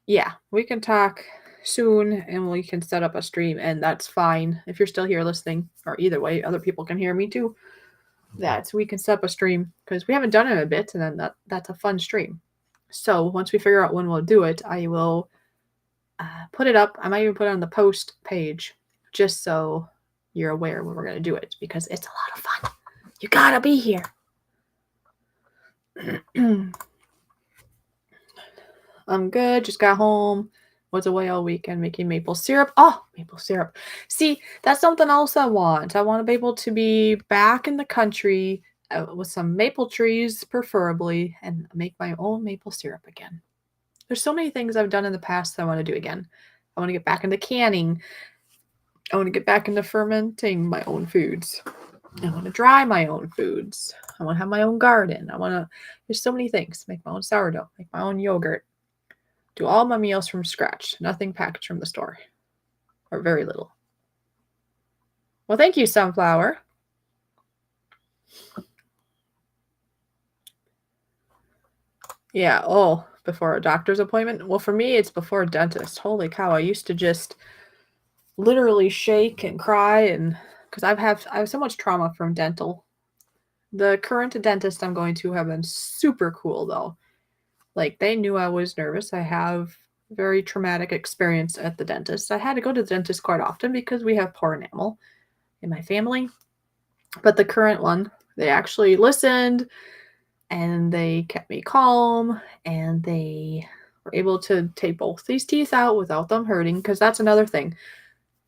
Yeah, we can talk soon and we can set up a stream, and that's fine. If you're still here listening, or either way, other people can hear me too. We can set up a stream because we haven't done it in a bit, and then that's a fun stream. So once we figure out when we'll do it, I will put it up. I might even put it on the post page just so you're aware when we're going to do it, because it's a lot of fun. You gotta be here. I'm good. Just got home. Was away all weekend making maple syrup. Oh, maple syrup. See, that's something else I want. I want to be able to be back in the country with some maple trees, preferably, and make my own maple syrup again. There's so many things I've done in the past that I want to do again. I want to get back into canning. I want to get back into fermenting my own foods. I want to dry my own foods. I want to have my own garden. There's so many things. Make my own sourdough, make my own yogurt. Do all my meals from scratch. Nothing packaged from the store. Or very little. Well, thank you, Sunflower. Yeah, before a doctor's appointment? Well, for me, it's before a dentist. Holy cow, I used to just literally shake and cry, and because I have so much trauma from dental. The current dentist I'm going to have been super cool, though. Like, they knew I was nervous. I have very traumatic experience at the dentist. I had to go to the dentist quite often because we have poor enamel in my family. But the current one, they actually listened and they kept me calm, and they were able to take both these teeth out without them hurting, because that's another thing.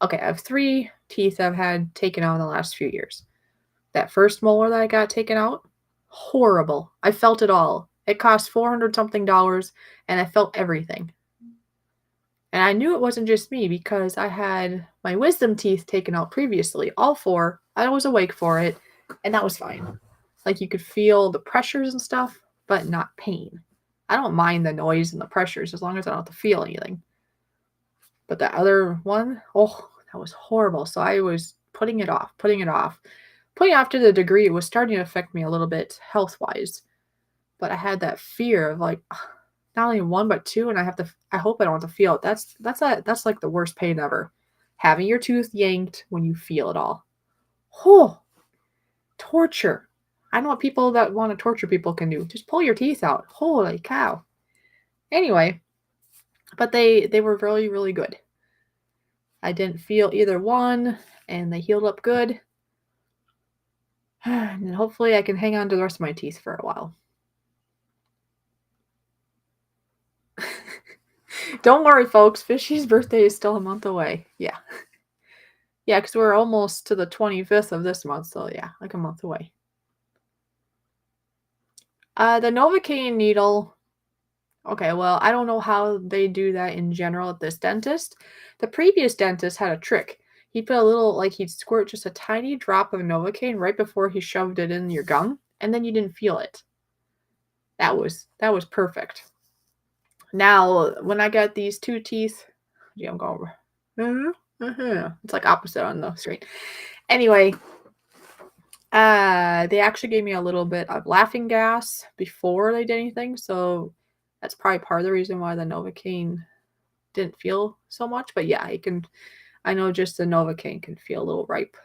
Okay, I have 3 teeth I've had taken out in the last few years. That first molar that I got taken out, horrible. I felt it all. It cost $400 something, and I felt everything. And I knew it wasn't just me because I had my wisdom teeth taken out previously, all 4. I was awake for it, and that was fine. Like, you could feel the pressures and stuff, but not pain. I don't mind the noise and the pressures as long as I don't have to feel anything. But that other one, that was horrible. So I was putting it off to the degree it was starting to affect me a little bit health-wise. But I had that fear of like, not only 1 but 2, and I hope I don't have to feel it. That's like the worst pain ever. Having your tooth yanked when you feel it all. Torture. I know what people that want to torture people can do. Just pull your teeth out. Holy cow. Anyway, but they were really, really good. I didn't feel either one, and they healed up good. And hopefully I can hang on to the rest of my teeth for a while. Don't worry, folks. Fishy's birthday is still a month away. Yeah. Yeah, because we're almost to the 25th of this month, so yeah, like a month away. The Novocaine needle. Okay, well, I don't know how they do that in general at this dentist. The previous dentist had a trick. He'd put a little, like, he'd squirt just a tiny drop of Novocaine right before he shoved it in your gum, and then you didn't feel it. That was perfect. Now, when I got these 2 teeth, I'm going, it's like opposite on the screen. Anyway, they actually gave me a little bit of laughing gas before they did anything, so that's probably part of the reason why the Novocaine didn't feel so much. But yeah, I know just the Novocaine can feel a little ripe.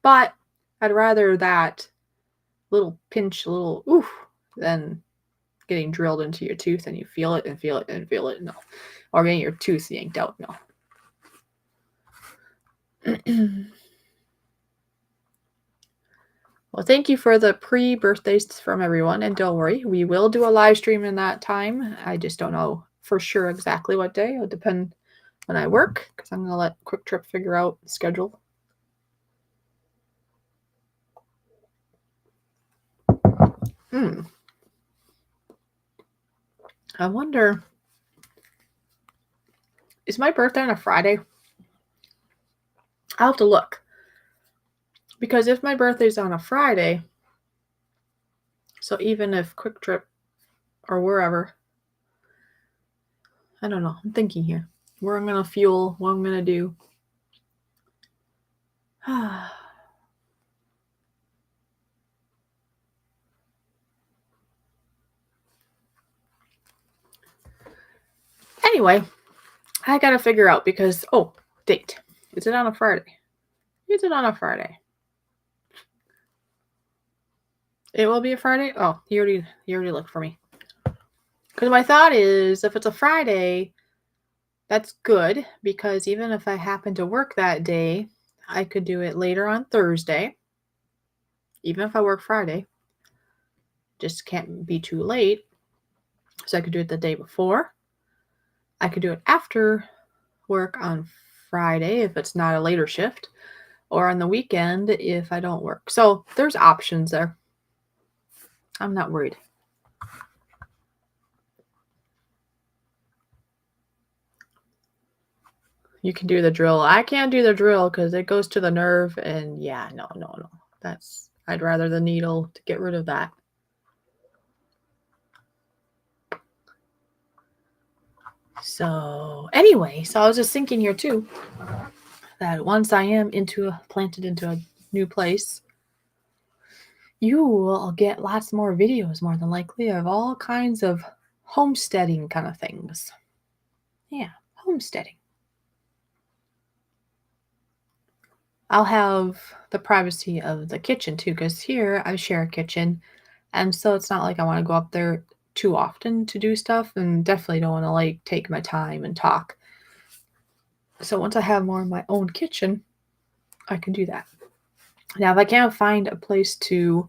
But I'd rather that little pinch, oof, than getting drilled into your tooth and you feel it and feel it and feel it. No. Or getting your tooth yanked out. No. Well, thank you for the pre-birthdays from everyone. And don't worry, we will do a live stream in that time. I just don't know for sure exactly what day. It'll depend when I work, because I'm going to let Quick Trip figure out the schedule. I wonder, is my birthday on a Friday? I'll have to look. Because if my birthday's on a Friday, so even if Quick Trip or wherever, I don't know, I'm thinking here. Where I'm going to fuel, what I'm going to do. Anyway, I got to figure out because, date. Is it on a Friday? Is it on a Friday? It will be a Friday? Oh, you already looked for me. Because my thought is, if it's a Friday, that's good, because even if I happen to work that day, I could do it later on Thursday. Even if I work Friday, just can't be too late. So I could do it the day before. I could do it after work on Friday if it's not a later shift, or on the weekend if I don't work. So there's options there. I'm not worried. You can do the drill. I can't do the drill because it goes to the nerve, and yeah, no. I'd rather the needle to get rid of that. So anyway, I was just thinking here too, that once I am planted into a new place, you will get lots more videos, more than likely, of all kinds of homesteading kind of things. Yeah, homesteading. I'll have the privacy of the kitchen too, because here I share a kitchen, and so it's not like I want to go up there too often to do stuff, and definitely don't want to take my time and talk. So once I have more of my own kitchen, I can do that. Now, if I can't find a place to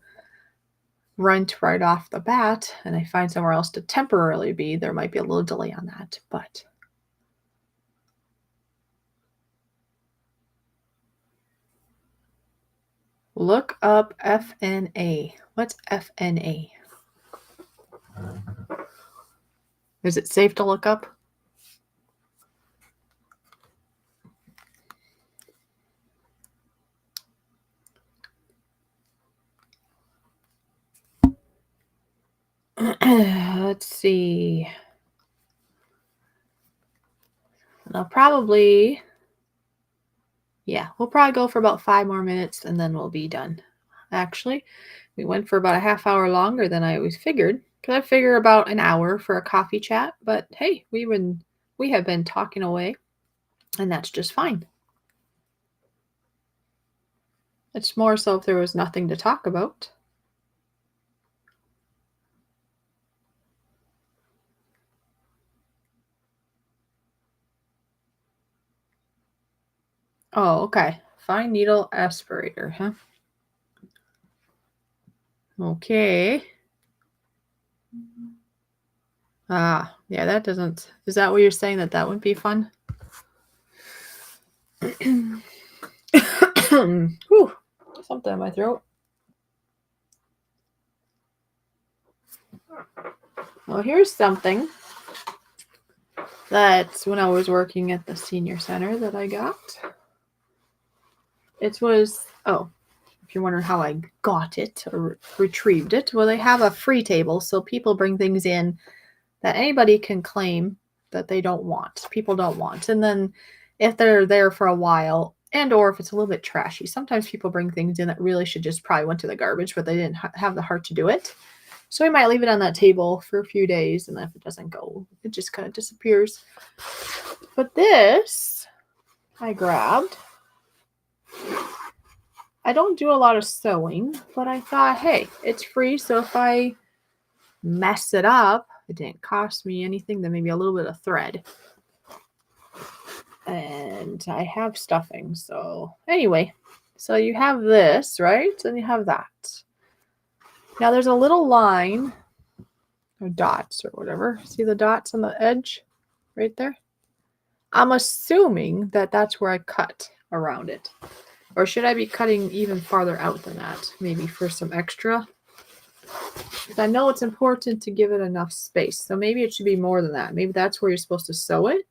rent right off the bat, and I find somewhere else to temporarily be, there might be a little delay on that, but look up FNA. What's FNA? Is it safe to look up? Let's see. We'll probably go for about 5 more minutes and then we'll be done. Actually, we went for about a half hour longer than I always figured. Because I figure about an hour for a coffee chat. But hey, we have been talking away, and that's just fine. It's more so if there was nothing to talk about. Oh, okay. Fine needle aspirator, huh? Okay. Yeah, that doesn't... Is that what you're saying, that would be fun? Whew, something in my throat. Well, here's something that's when I was working at the senior center that I got. It was, if you're wondering how I got it or retrieved it, well, they have a free table, so people bring things in that anybody can claim that they don't want. People don't want. And then if they're there for a while, and or if it's a little bit trashy, sometimes people bring things in that really should just probably went to the garbage, but they didn't have the heart to do it. So we might leave it on that table for a few days, and then if it doesn't go, it just kind of disappears. But this I grabbed. I don't do a lot of sewing, but I thought, hey, it's free, so if I mess it up, it didn't cost me anything than maybe a little bit of thread. And I have stuffing, so anyway, so you have this, right? And you have that. Now there's a little line. or dots or whatever. See the dots on the edge right there? I'm assuming that that's where I cut around it. Or should I be cutting even farther out than that? Maybe for some extra? Because I know it's important to give it enough space. So maybe it should be more than that. Maybe that's where you're supposed to sew it.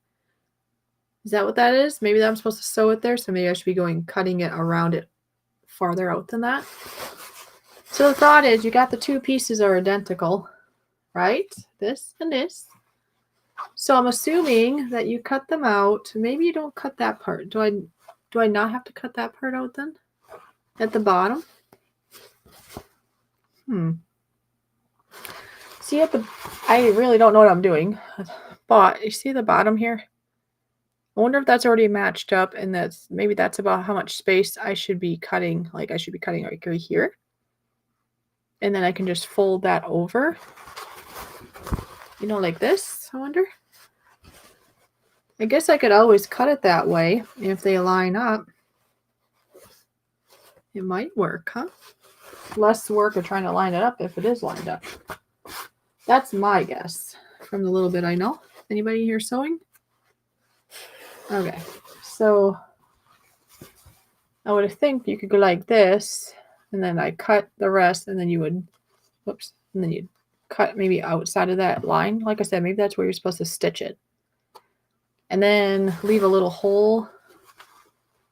Is that what that is? Maybe I'm supposed to sew it there. So maybe I should be cutting it around it farther out than that. So the thought is you got the two pieces are identical, right? This and this. So I'm assuming that you cut them out. Maybe you don't cut that part. Do I not have to cut that part out then? At the bottom? See I really don't know what I'm doing. But you see the bottom here? I wonder if that's already matched up and maybe that's about how much space I should be cutting. Like I should be cutting right here. And then I can just fold that over. You know, like this, I wonder. I guess I could always cut it that way if they line up. It might work, huh? Less work of trying to line it up if it is lined up. That's my guess from the little bit I know. Anybody here sewing? Okay, so I would think you could go like this, and then I cut the rest, and then you would, whoops, and then you'd cut maybe outside of that line. Like I said, maybe that's where you're supposed to stitch it. And then leave a little hole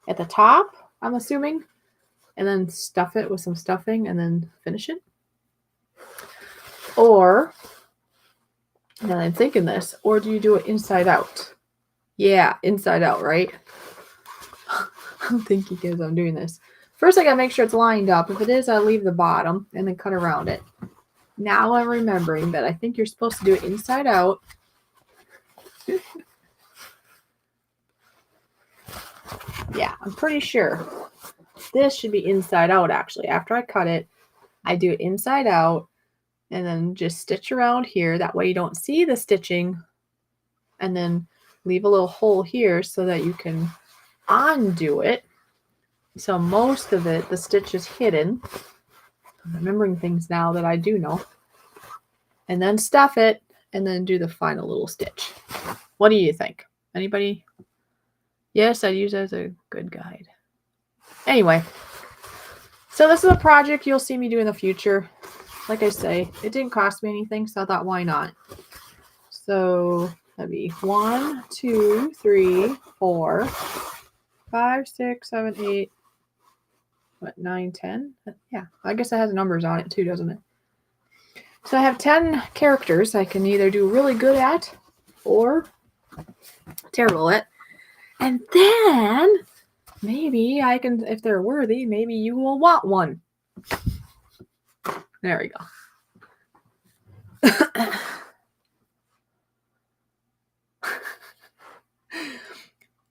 at the top, I'm assuming, and then stuff it with some stuffing and then finish it. Or, and I'm thinking this, or do you do it inside out? Yeah, inside out, right? I'm thinking as I'm doing this. First, I gotta make sure it's lined up. If it is, I'll leave the bottom and then cut around it. Now I'm remembering that I think you're supposed to do it inside out. Yeah, I'm pretty sure. This should be inside out, actually. After I cut it, I do it inside out and then just stitch around here. That way you don't see the stitching, and then leave a little hole here so that you can undo it. So most of it, the stitch is hidden. I'm remembering things now that I do know. And then stuff it and then do the final little stitch. What do you think? Anybody? Yes, I'd use it as a good guide. Anyway, so this is a project you'll see me do in the future. Like I say, it didn't cost me anything, so I thought, why not? So that'd be 1, 2, 3, 4, 5, 6, 7, 8, 9, 10? Yeah, I guess it has numbers on it too, doesn't it? So I have 10 characters I can either do really good at or terrible at. And then maybe I can, if they're worthy, maybe you will want one. There we go.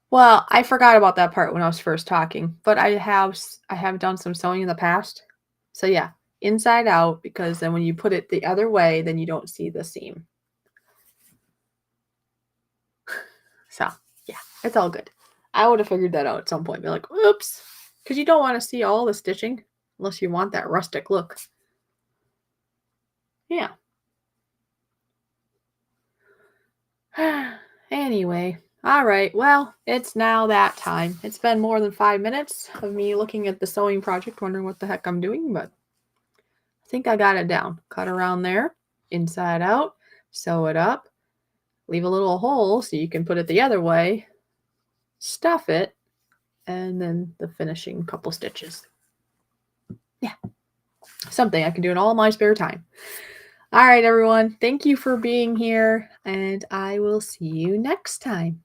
Well, I forgot about that part when I was first talking, but I have done some sewing in the past. So yeah, inside out, because then when you put it the other way, then you don't see the seam. So yeah, it's all good. I would have figured that out at some point. Be like, oops, because you don't want to see all the stitching unless you want that rustic look. Yeah. Anyway, all right. Well, it's now that time. It's been more than 5 minutes of me looking at the sewing project, wondering what the heck I'm doing, but I think I got it down. Cut around there, inside out, sew it up, leave a little hole so you can put it the other way, stuff it, and then the finishing couple stitches. Yeah, something I can do in all my spare time. All right, everyone. Thank you for being here, and I will see you next time.